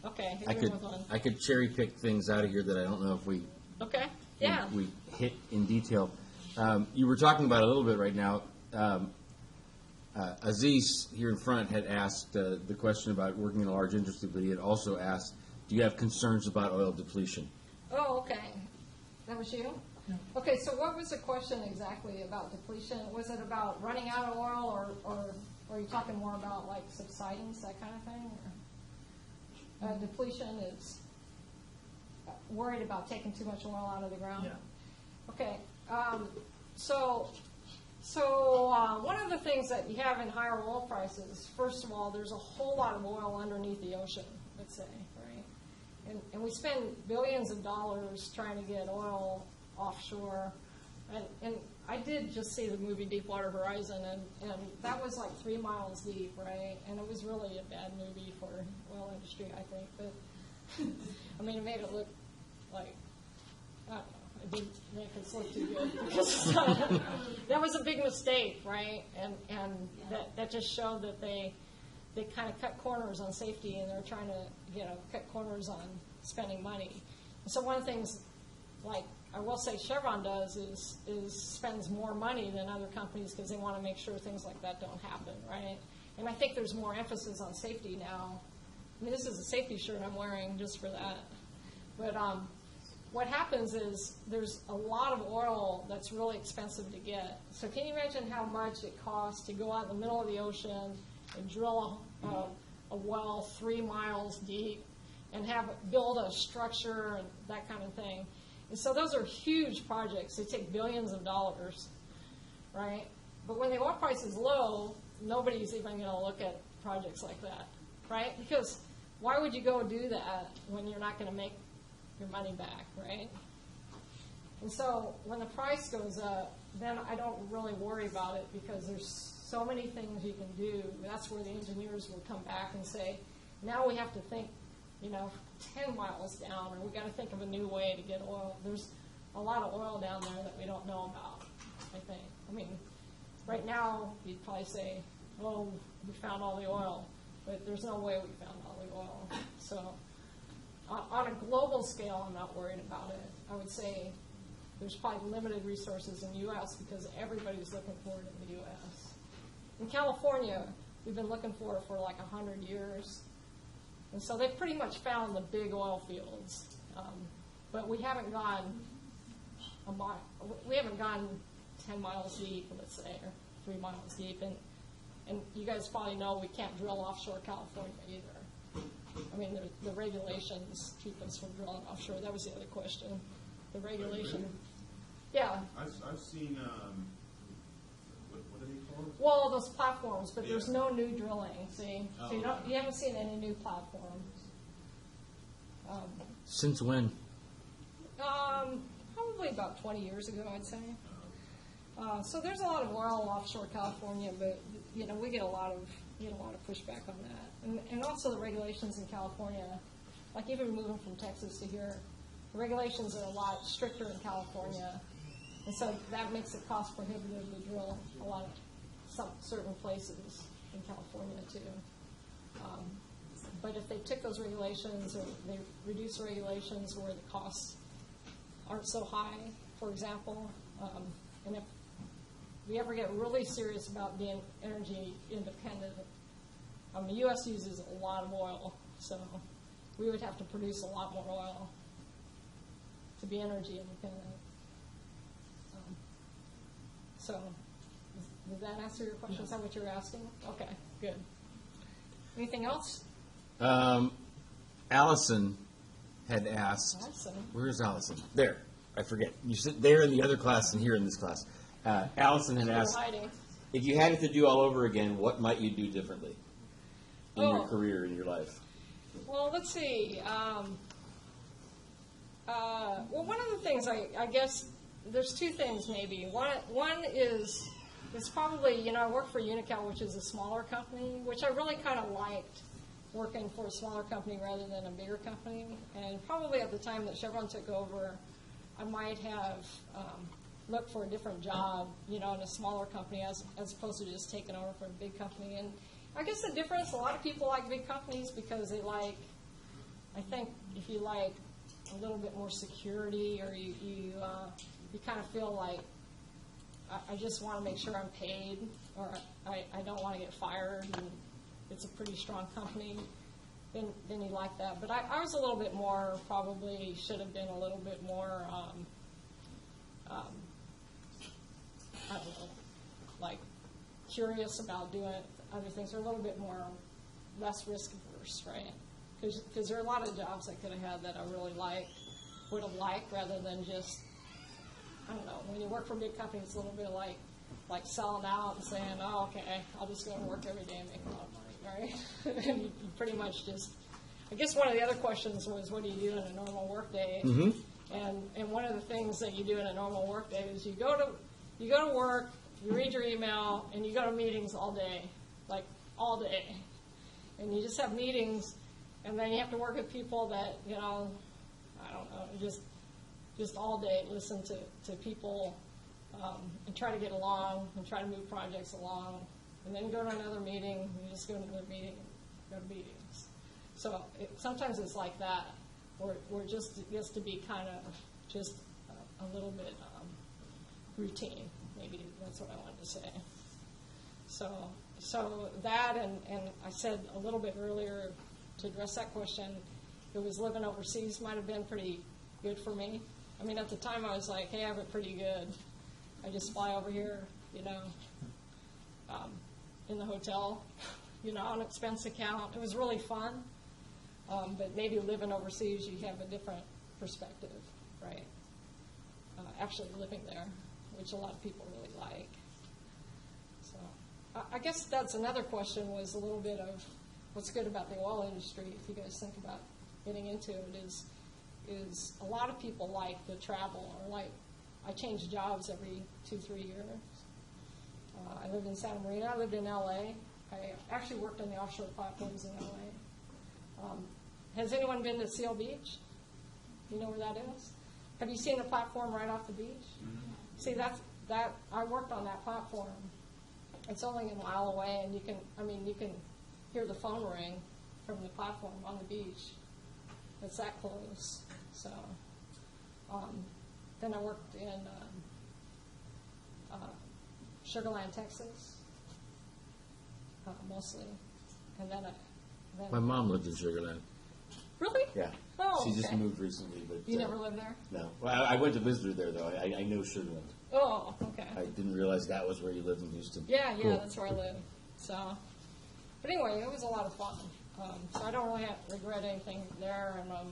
Okay, I hit me could with one. I could cherry pick things out of here that I don't know if we Okay, yeah. we hit in detail. You were talking about a little bit right now. Aziz here in front had asked the question about working in a large industry, but he had also asked, do you have concerns about oil depletion? Oh, okay. That was you? Okay, so what was the question exactly about depletion? Was it about running out of oil, or are you talking more about subsidence, that kind of thing? Or, depletion is, worried about taking too much oil out of the ground? Yeah. Okay. So one of the things that you have in higher oil prices, first of all, there's a whole lot of oil underneath the ocean, let's say, right? And we spend billions of dollars trying to get oil offshore. And I did just see the movie Deepwater Horizon, and that was like 3 miles deep, right? And it was really a bad movie for oil industry, I think. But I mean, it made it look like, I don't know, it didn't make us look too good. Because, that was a big mistake, right? And that just showed that they kind of cut corners on safety, and they're trying to, cut corners on spending money. And so one of the things, like, I will say Chevron does is spends more money than other companies because they want to make sure things like that don't happen, right? And I think there's more emphasis on safety now. I mean, this is a safety shirt I'm wearing just for that. But what happens is there's a lot of oil that's really expensive to get. So can you imagine how much it costs to go out in the middle of the ocean and drill a well 3 miles deep and build a structure and that kind of thing? And so those are huge projects. They take billions of dollars, right? But when the oil price is low, nobody's even going to look at projects like that, right? Because why would you go do that when you're not going to make your money back, right? And so when the price goes up, then I don't really worry about it because there's so many things you can do. That's where the engineers will come back and say, now we have to think 10 miles down, or we got to think of a new way to get oil. There's a lot of oil down there that we don't know about, I think. I mean, right now, you'd probably say, oh, we found all the oil, but there's no way we found all the oil. So on a global scale, I'm not worried about it. I would say there's probably limited resources in the U.S. because everybody's looking for it in the U.S. In California, we've been looking for it for like 100 years. And so they've pretty much found the big oil fields, but we haven't gone 10 miles deep, let's say, or 3 miles deep. And you guys probably know we can't drill offshore California either. I mean, the regulations keep us from drilling offshore. That was the other question. The regulation. Yeah. I've seen, what are they called? Well, those platforms, but there's no new drilling, see? So you haven't seen any new platforms. Since when? Probably about 20 years ago, I'd say. So there's a lot of oil offshore California, but we get a lot of pushback on that, and also the regulations in California, like even moving from Texas to here, the regulations are a lot stricter in California, and so that makes it cost prohibitive to drill a lot of certain places in California too. But if they took those regulations or they reduce the regulations where the costs aren't so high, for example, and if we ever get really serious about being energy independent, the U.S. uses a lot of oil, so we would have to produce a lot more oil to be energy independent. So did that answer your question? Is that what you were asking? Okay, good. Anything else? Allison had asked. Allison. Where's Allison? There. I forget. You sit there in the other class and here in this class. Allison had asked, hiding. if you had it to do all over again, what might you do differently in your career, in your life? Well, let's see. Well, one of the things I guess there's two things maybe. One is it's probably, I work for Unical, which is a smaller company, which I really kind of liked working for a smaller company rather than a bigger company. And probably at the time that Chevron took over, I might have looked for a different job, in a smaller company as opposed to just taking over for a big company. And I guess the difference, a lot of people like big companies because they like, I think if you like a little bit more security or you kind of feel like I just want to make sure I'm paid or I don't want to get fired and it's a pretty strong company, then you like that. But I was a little bit more, probably should have been a little bit more, I don't know, like curious about doing other things, or a little bit more, less risk averse, right? Because there are a lot of jobs I could have had that I really liked. would have liked, rather than just, I don't know, when you work for a big company, it's a little bit like selling out and saying, oh, okay, I'll just go to work every day and make a lot of money, right? And you pretty much just, I guess one of the other questions was, what do you do in a normal work day? And one of the things that you do in a normal work day is you go to work, you read your email, and you go to meetings all day, like all day. And you just have meetings, and then you have to work with people that, you know, I don't know, just all day listen to people and try to get along and try to move projects along. And then go to another meeting, you just go to another meeting, go to meetings. So sometimes it's like that, where just it gets to be kind of just a little bit routine. Maybe that's what I wanted to say. So that, and I said a little bit earlier to address that question, it was living overseas might have been pretty good for me. I mean, at the time I was like, hey, I have it pretty good. I just fly over here, you know, in the hotel, you know, on expense account. It was really fun. But maybe living overseas, you have a different perspective, right? Actually living there, which a lot of people really like. So I guess that's another question, was a little bit of what's good about the oil industry, if you guys think about getting into it, is a lot of people like the travel, or like, I change jobs every 2-3 years. I lived in Santa Maria. I lived in L.A. I actually worked on the offshore platforms in L.A. Has anyone been to Seal Beach? You know where that is? Have you seen the platform right off the beach? See, that I worked on that platform. It's only a mile away, and you can hear the phone ring from the platform on the beach. It's that close. So, then I worked in Sugar Land, Texas, mostly, and then My mom lived in Sugar Land. Really? Yeah. Oh, She just okay. moved recently, but You never lived there? no. Well, I went to visit her there though. I know Sugar Land. Oh, okay. I didn't realize that was where you lived in Houston. Yeah, Cool. that's where I live. So, but anyway, it was a lot of fun. So I don't really regret anything there. And I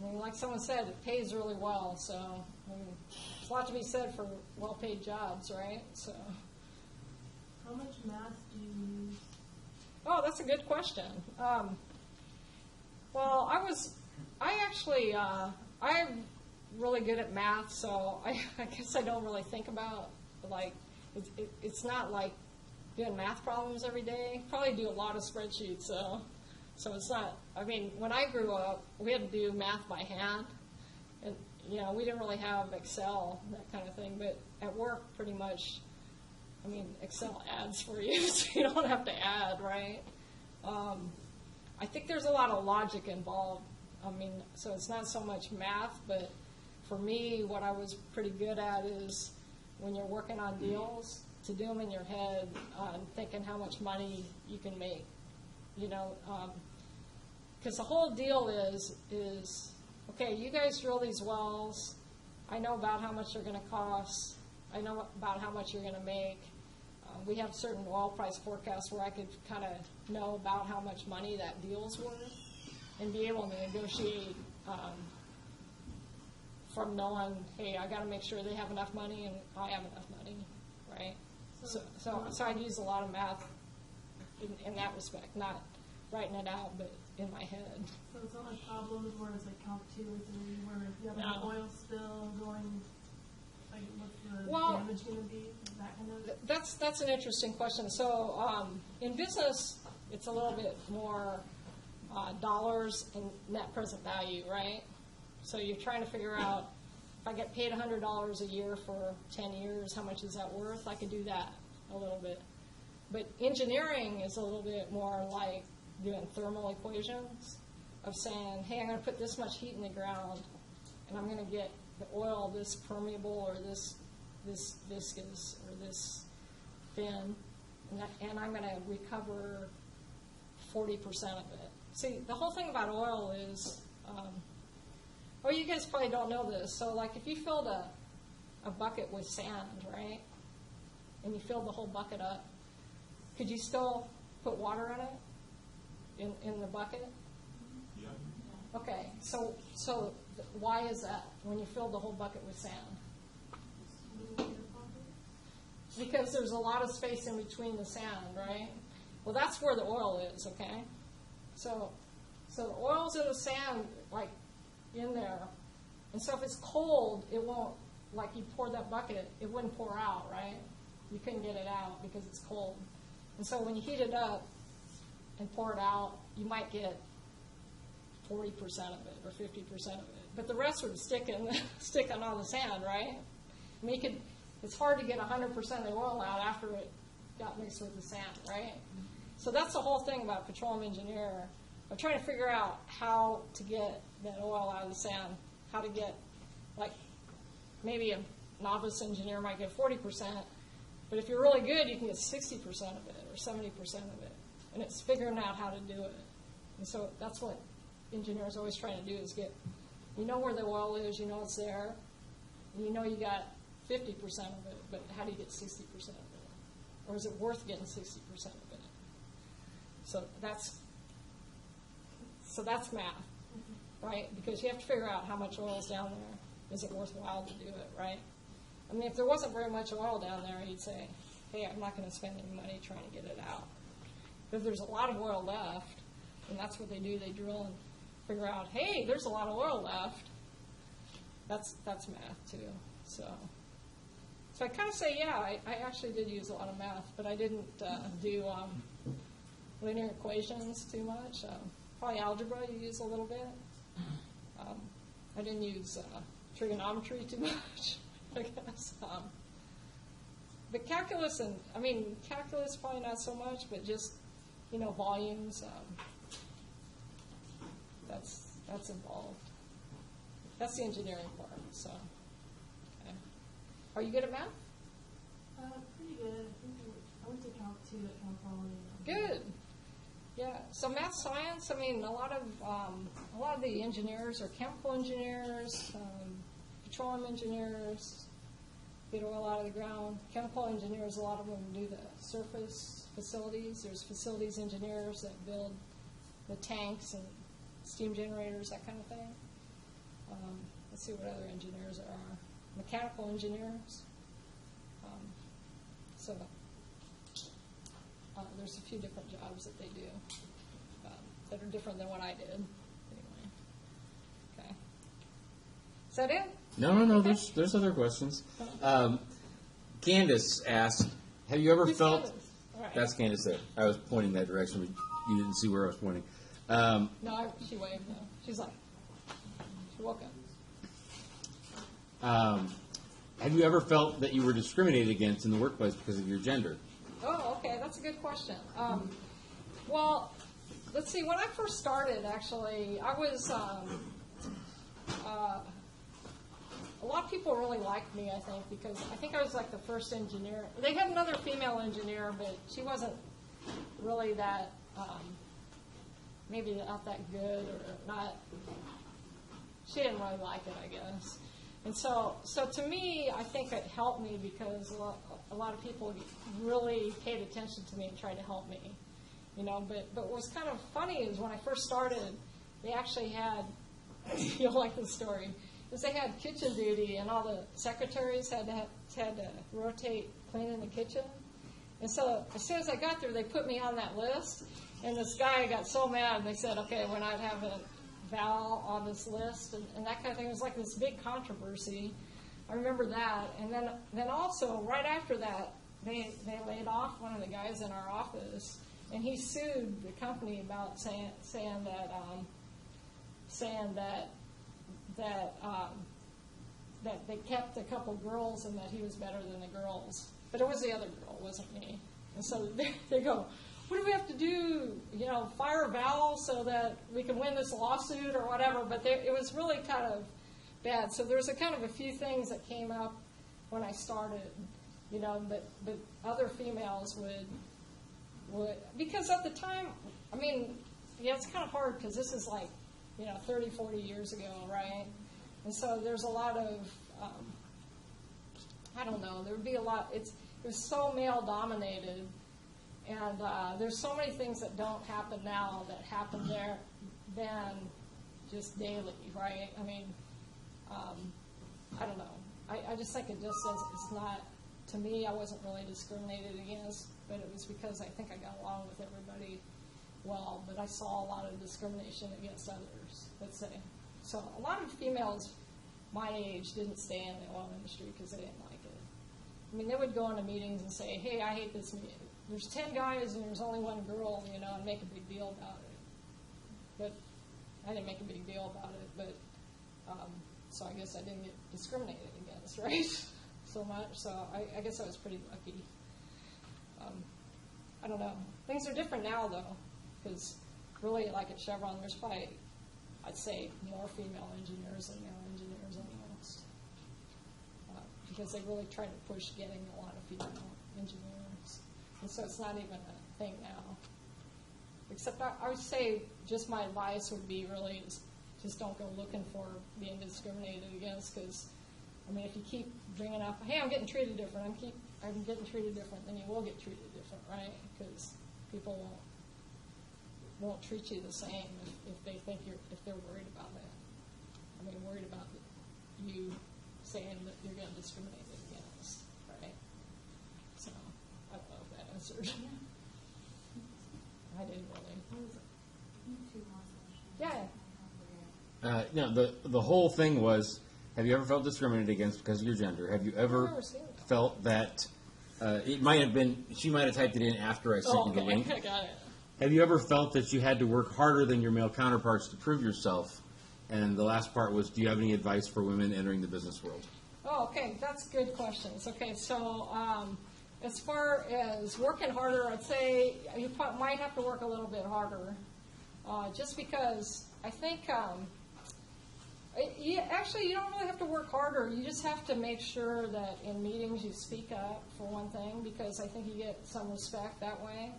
mean, like someone said, it pays really well. So I mean, there's a lot to be said for well-paid jobs, right? So. How much math do you use? Oh, that's a good question. Well, I'm really good at math, so I guess I don't really think about, like, it's not like doing math problems every day. Probably do a lot of spreadsheets, so it's not, I mean, when I grew up, we had to do math by hand, and, you know, we didn't really have Excel, that kind of thing, but at work, pretty much, I mean, Excel adds for you, so you don't have to add, right? I think there's a lot of logic involved. I mean, so it's not so much math, but for me, what I was pretty good at is when you're working on deals, to do them in your head and thinking how much money you can make, you know, because the whole deal is, okay, you guys drill these wells. I know about how much they're going to cost. I know about how much you're going to make. We have certain oil price forecasts where I could kind of know about how much money that deal's worth and be able to negotiate from knowing, hey, I got to make sure they have enough money and I have enough money, right? So I'd use a lot of math in that respect, not writing it out, but in my head. So it's not like problems where it's like count 2 or 3, where if you have No. an oil spill going, like what's the Well, damage going to be? That kind of. That's an interesting question. So in business, it's a little bit more dollars and net present value, right? So you're trying to figure out, if I get paid $100 a year for 10 years, how much is that worth? I could do that a little bit. But engineering is a little bit more like doing thermal equations of saying, hey, I'm going to put this much heat in the ground, and I'm going to get the oil this permeable or this viscous or this thin, and I'm going to recover 40% of it. See, the whole thing about oil is, you guys probably don't know this. So, like, if you filled a bucket with sand, right, and you filled the whole bucket up, could you still put water in it, in the bucket? Yeah. Okay, so why is that when you fill the whole bucket with sand? Because there's a lot of space in between the sand, right? Well, that's where the oil is, okay? So the oil's in the sand, like, in there. And so if it's cold, it won't, like you pour that bucket, it wouldn't pour out, right? You couldn't get it out because it's cold. And so when you heat it up and pour it out, you might get 40% of it or 50% of it. But the rest would stick on the sand, right? I mean, it's hard to get 100% of the oil out after it got mixed with the sand, right? So that's the whole thing about petroleum engineer. I'm trying to figure out how to get that oil out of the sand, how to get, like, maybe a novice engineer might get 40%, but if you're really good, you can get 60% of it or 70% of it. And it's figuring out how to do it. And so that's what engineers are always trying to do is get, you know where the oil is, you know it's there, and you know you got 50% of it, but how do you get 60% of it? Or is it worth getting 60% of it? So that's math, right? Because you have to figure out how much oil is down there. Is it worthwhile to do it, right? I mean, if there wasn't very much oil down there, you'd say, hey, I'm not going to spend any money trying to get it out. But if there's a lot of oil left, and that's what they do, they drill and figure out, hey, there's a lot of oil left. That's math, too. So I kind of say, yeah, I actually did use a lot of math, but I didn't do linear equations too much. Probably algebra you use a little bit. I didn't use trigonometry too much, I guess. But calculus calculus probably not so much, but just, volumes, that's involved. That's the engineering part, so. Okay. Are you good at math? Pretty good. I think I went to Calc 2 at Cal Poly. Good. Yeah. So math science. I mean, a lot of the engineers are chemical engineers, petroleum engineers, get oil out of the ground. Chemical engineers, a lot of them do the surface facilities. There's facilities engineers that build the tanks and steam generators, that kind of thing. Let's see what other engineers there are. Mechanical engineers. So there's a few different jobs that they do that are different than what I did. Anyway. Okay. Is that it? No. There's other questions. Candace asked, "Have you ever Who's felt?" Candace? All right. That's Candace there. I was pointing that direction, but you didn't see where I was pointing. No, she waved though. She's like, she woke up. Have you ever felt that you were discriminated against in the workplace because of your gender? Oh, okay, that's a good question. Well, let's see. When I first started, actually, I was. A lot of people really liked me, I think, because I think I was like the first engineer. They had another female engineer, but she wasn't really that. Maybe not that good or not. She didn't really like it, I guess. And so to me, I think it helped me because a lot of people really paid attention to me and tried to help me, But what was kind of funny is when I first started, they actually had, you'll like this story, is they had kitchen duty and all the secretaries had to rotate cleaning the kitchen. And so as soon as I got there, they put me on that list, and this guy got so mad, and they said, okay, we're not having Val on this list, and that kind of thing. It was like this big controversy. I remember that. And then also, right after that, they laid off one of the guys in our office, and he sued the company about saying that they kept a couple girls and that he was better than the girls. But it was the other girl, it wasn't me. And so they go, what do we have to do? Fire Val so that we can win this lawsuit or whatever. But it was really kind of bad. So there's a kind of a few things that came up when I started, but other females would, because at the time, it's kind of hard because this is like, 30, 40 years ago, right? And so there's a lot of, I don't know, there would be a lot, it was so male-dominated, and there's so many things that don't happen now that happened there then just daily, right? I mean, I don't know. I just think it just says it's not, to me, I wasn't really discriminated against, but it was because I think I got along with everybody well, but I saw a lot of discrimination against others, let's say. So a lot of females my age didn't stay in the oil industry because they didn't like it. I mean, they would go into meetings and say, hey, I hate this meeting. There's 10 guys and there's only one girl, you know, and make a big deal about it. But I didn't make a big deal about it, but so I guess I didn't get discriminated against, right? So much. So I guess I was pretty lucky. I don't know. Things are different now, though, because really, like at Chevron, there's probably, I'd say, more female engineers than male engineers almost. Because they really try to push getting a lot of female engineers. And so it's not even a thing now. Except I would say just my advice would be really just don't go looking for being discriminated against, because, I mean, if you keep bringing up, hey, I'm getting treated different, I'm getting treated different, then you will get treated different, right? Because people won't treat you the same if they think if they're worried about it. I mean, worried about you saying that you're getting discriminated against, right? So, I don't know if that answered. I didn't really. Yeah. No, the whole thing was, have you ever felt discriminated against because of your gender? Have you ever felt that it might have been, she might have typed it in after I sent you the link. I got it. Have you ever felt that you had to work harder than your male counterparts to prove yourself? And the last part was, do you have any advice for women entering the business world? Oh, okay, that's good questions. Okay, so as far as working harder, I'd say you might have to work a little bit harder, just because I think actually you don't really have to work harder. You just have to make sure that in meetings you speak up, for one thing, because I think you get some respect that way.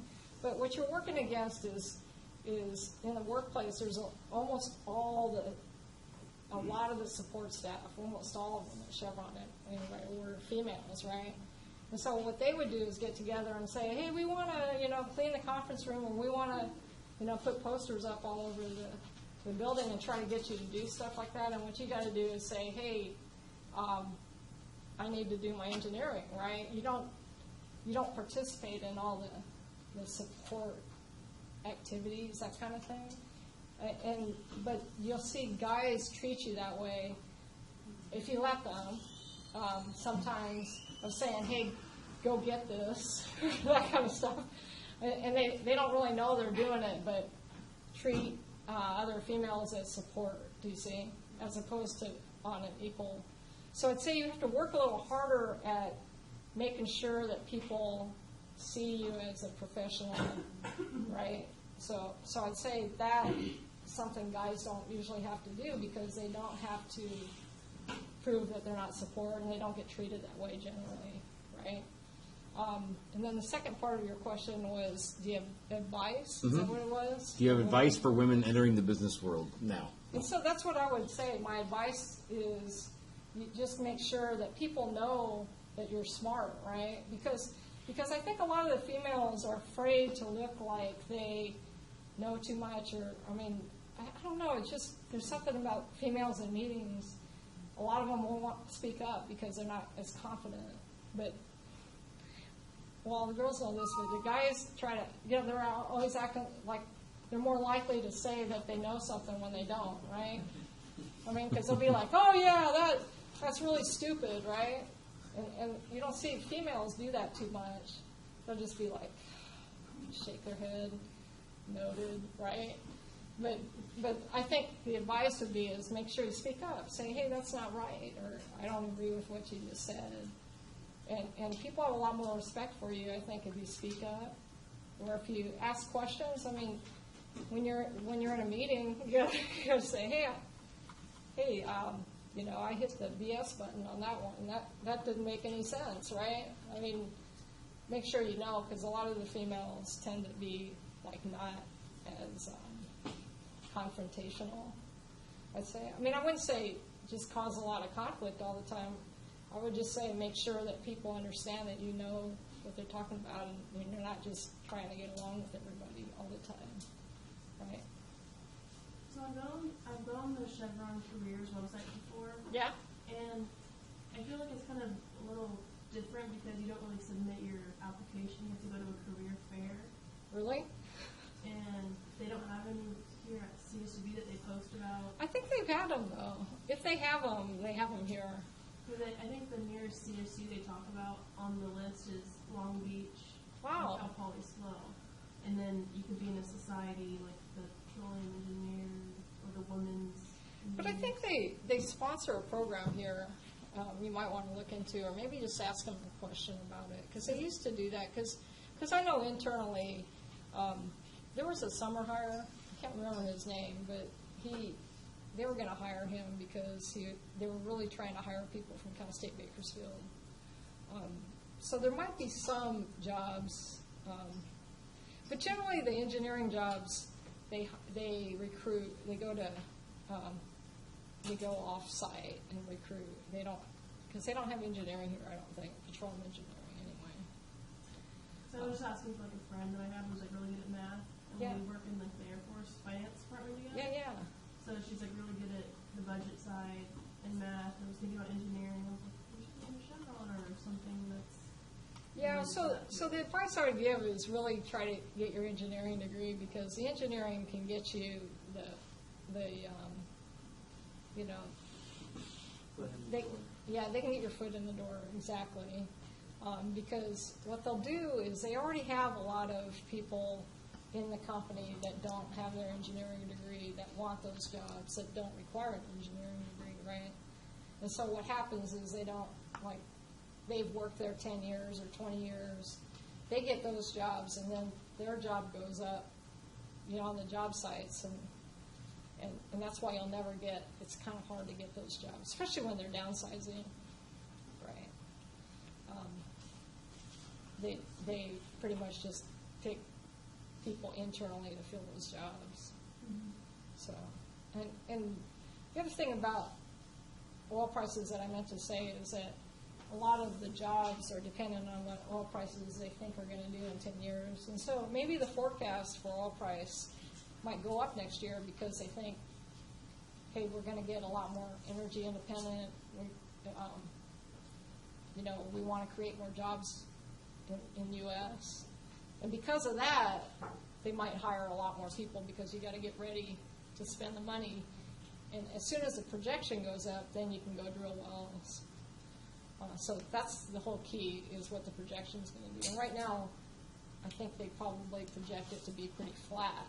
But what you're working against is in the workplace, there's almost a lot of the support staff, almost all of them at Chevron anyway, were females, right? And so what they would do is get together and say, hey, we want to, clean the conference room, and we want to, put posters up all over the building and try to get you to do stuff like that. And what you got to do is say, hey, I need to do my engineering, right? You don't participate in all the support activities, that kind of thing. But you'll see guys treat you that way if you let them. Sometimes of saying, hey, go get this, that kind of stuff. And they don't really know they're doing it, but treat other females as support, do you see, as opposed to on an equal. So I'd say you have to work a little harder at making sure that people see you as a professional, right? So I'd say that's something guys don't usually have to do, because they don't have to prove that they're not support, and they don't get treated that way generally, right? And then the second part of your question was, do you have advice? Is that what it was? Do you have advice for women entering the business world now? And so that's what I would say. My advice is you just make sure that people know that you're smart, right? Because I think a lot of the females are afraid to look like they know too much, or, I don't know, it's just, there's something about females in meetings, a lot of them won't want to speak up because they're not as confident. But, well, the girls know this, but the guys try to, they're always acting like they're more likely to say that they know something when they don't, right? Because they'll be like, oh yeah, that's really stupid, right? And you don't see females do that too much. They'll just be like, shake their head, noted, right? But I think the advice would be is make sure you speak up. Say, hey, that's not right, or I don't agree with what you just said. And people have a lot more respect for you, I think, if you speak up. Or if you ask questions. When you're in a meeting, you gotta say, hey, I hit the BS button on that one, and that didn't make any sense, right? Make sure you know, because a lot of the females tend to be not as confrontational, I'd say. I wouldn't say just cause a lot of conflict all the time. I would just say make sure that people understand that you know what they're talking about, and you're not just trying to get along with everybody all the time, right? So I've grown careers website before, Yeah. and I feel like it's kind of a little different because you don't really submit your application. You have to go to a career fair, Really? and they don't have any here at CSUB that they post about. I think they've had them though. If they have them, they have them here. But I think the nearest CSU they talk about on the list is Long Beach, Wow. Cal Poly Slow, and then you could be in a society like the petroleum engineer or the women's. But I think they sponsor a program here. You might want to look into, or maybe just ask them a question about it, because they used to do that. Because I know internally, there was a summer hire. I can't remember his name, but they were going to hire him because they were really trying to hire people from Cal State Bakersfield. So there might be some jobs, but generally the engineering jobs, they recruit. They go off-site and recruit. They don't, because they don't have engineering here, I don't think, petroleum engineering anyway. So I was just asking for like a friend that I have who's like really good at math, and Yeah. we work in like the Air Force finance department together. Yeah, yeah. So she's like really good at the budget side and math. I was thinking about engineering. I was like, we should maybe check on her or something that's. Yeah, related to so that. the advice I would give is really try to get your engineering degree, because the engineering can get you the you know, they can get your foot in the door, exactly. Because what they'll do is they already have a lot of people in the company that don't have their engineering degree that want those jobs that don't require an engineering degree, right? And so what happens is they don't, like, they've worked there 10 years or 20 years. They get those jobs, and then their job goes up, you know, on the job sites, and that's why you'll never get, it's kind of hard to get those jobs, especially when they're downsizing, right? They pretty much just take people internally to fill those jobs. So, and the other thing about oil prices that I meant to say is that a lot of the jobs are dependent on what oil prices they think are going to do in 10 years. And so maybe the forecast for oil price might go up next year because they think, hey, we're going to get a lot more energy independent. We want to create more jobs in U.S. And because of that, they might hire a lot more people because you got to get ready to spend the money. And as soon as the projection goes up, then you can go drill wells. So that's the whole key, is what the projection is going to be. And right now, I think they probably project it to be pretty flat.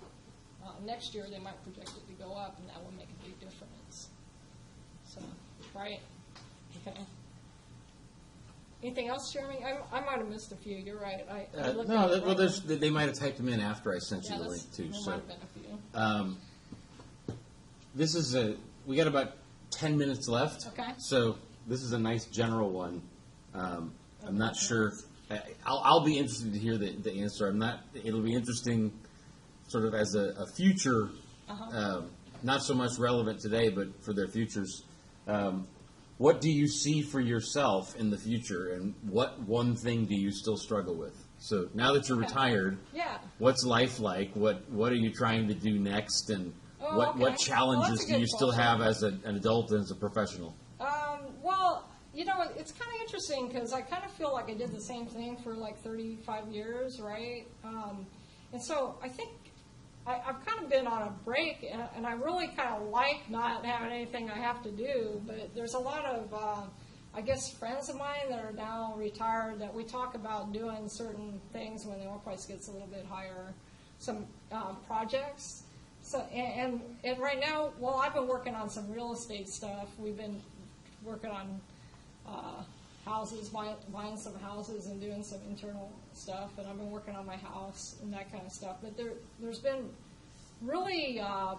Next year, they might project it to go up, and that will make a big difference. So, right? Okay. Anything else, Jeremy? I might have missed a few. You're right. I looked at it wrong. They might have typed them in after I sent you the link too. There So might have been a few. we got about 10 minutes left. Okay. So this is a nice general one. I'm not sure. I'll be interested to hear the answer. It'll be interesting, sort of as a future, not so much relevant today, but for their futures. What do you see for yourself in the future, and what one thing do you still struggle with? So now that you're retired, Yeah. what's life like? What are you trying to do next, and what Well, challenges that's a do you good still question. have as an adult and as a professional? Well, it's kind of interesting because I kind of feel like I did the same thing for like 35 years, right? And so I think I've kind of been on a break, and I really kind of like not having anything I have to do. But there's a lot of, I guess, friends of mine that are now retired that we talk about doing certain things when the oil price gets a little bit higher, some projects. So and right now, well, I've been working on some real estate stuff. We've been working on houses, buying some houses and doing some internal stuff, and I've been working on my house and that kind of stuff. But there's been really, I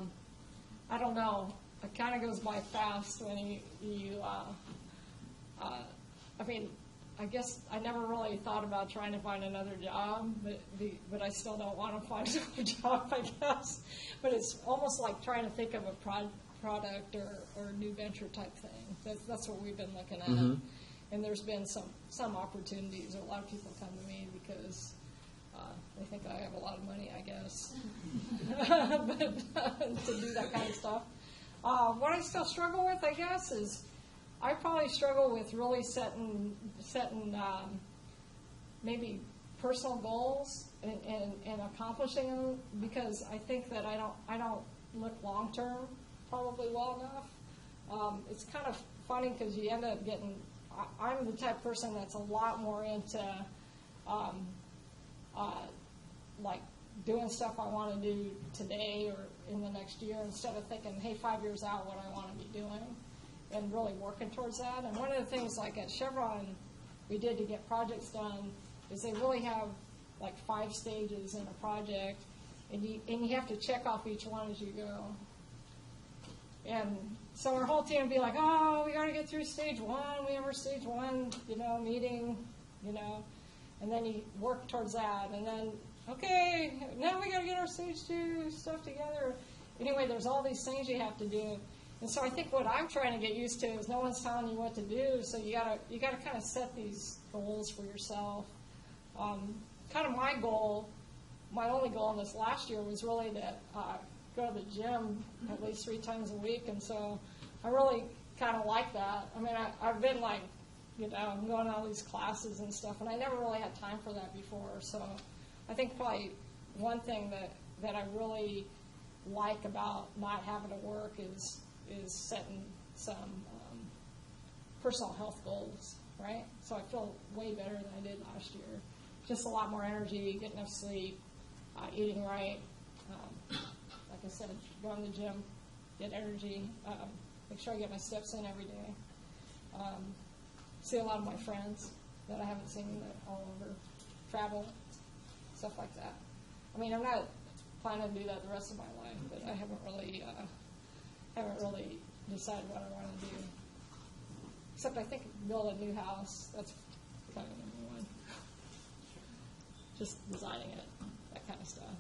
don't know, it kind of goes by fast when I mean, I guess I never really thought about trying to find another job, but I still don't want to find another job, I guess. But it's almost like trying to think of a product or new venture type thing. That's what we've been looking at. Mm-hmm. And there's been some opportunities. A lot of people come to me because they think I have a lot of money, I guess, but to do that kind of stuff. What I still struggle with, I guess, is I probably struggle with really setting maybe personal goals and accomplishing them, because I think that I don't look long term probably well enough. It's kind of funny because you end up getting. I'm the type of person that's a lot more into like doing stuff I want to do today or in the next year, instead of thinking, hey, 5 years out what I want to be doing, and really working towards that. And one of the things like at Chevron we did to get projects done is they really have like 5 stages in a project, and you have to check off each one as you go. And so our whole team would be like, oh, we got to get through stage 1. We have our stage 1, meeting, and then you work towards that. And then, okay, now we got to get our stage 2 stuff together. Anyway, there's all these things you have to do. And so I think what I'm trying to get used to is no one's telling you what to do, so you gotta kind of set these goals for yourself. Kind of my only goal in this last year was really to go to the gym at least 3 times a week, and so I really kind of like that. I mean, I've been like, I'm going to all these classes and stuff, and I never really had time for that before. So I think probably one thing that I really like about not having to work is setting some personal health goals, right? So I feel way better than I did last year. Just a lot more energy, get enough sleep, eating right. Like I said, go to the gym, get energy, make sure I get my steps in every day. See a lot of my friends that I haven't seen all over, travel, stuff like that. I mean, I'm not planning to do that the rest of my life, but I haven't really decided what I want to do. Except I think build a new house. That's kind of number one. Just designing it, that kind of stuff.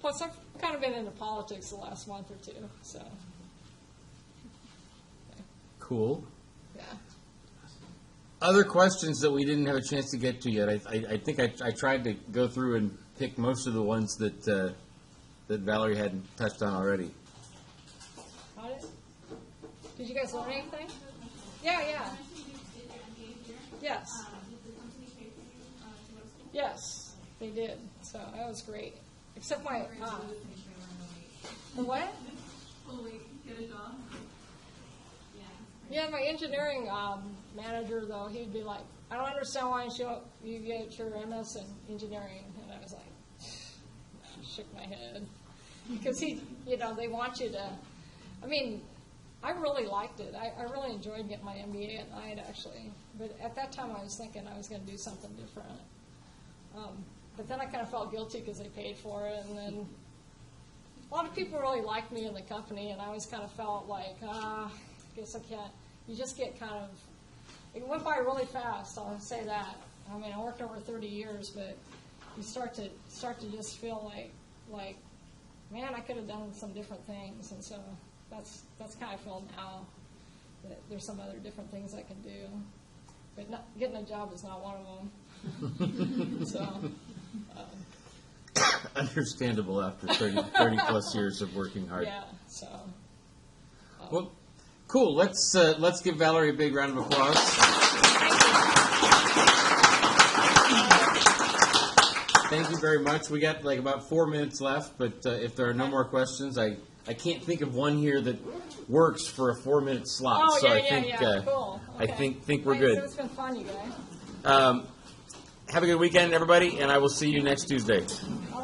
Plus, I've kind of been into politics the last month or two, so. Okay. Cool. Yeah. Other questions that we didn't have a chance to get to yet. I think I tried to go through and pick most of the ones that Valerie hadn't touched on already. Did you guys learn anything? Yeah. Yes. Yes, they did. So that was great. Except my the what? Yeah, my engineering manager, though, he'd be like, I don't understand why you get your MS in engineering. And I was like, I shook my head. Because they want you to, I mean, I really liked it. I really enjoyed getting my MBA at night, actually. But at that time, I was thinking I was going to do something different. But then I kind of felt guilty because they paid for it. And then a lot of people really liked me in the company, and I always kind of felt like, I guess I can't. You just get kind of, it went by really fast, I'll say that. I mean, I worked over 30 years, but you start to just feel like, man, I could have done some different things. And so that's kind of feel now that there's some other different things I can do. But getting a job is not one of them. So. Understandable after 30 plus years of working hard. Yeah, so. Well, cool. Let's give Valerie a big round of applause. Thank you very much. We got like about 4 minutes left, but if there are no more questions, I can't think of one here that works for a 4-minute slot. Oh, so yeah, I think, yeah. Cool. Okay. I think we're good. It's been fun, you guys. Have a good weekend, everybody, and I will see you next Tuesday. All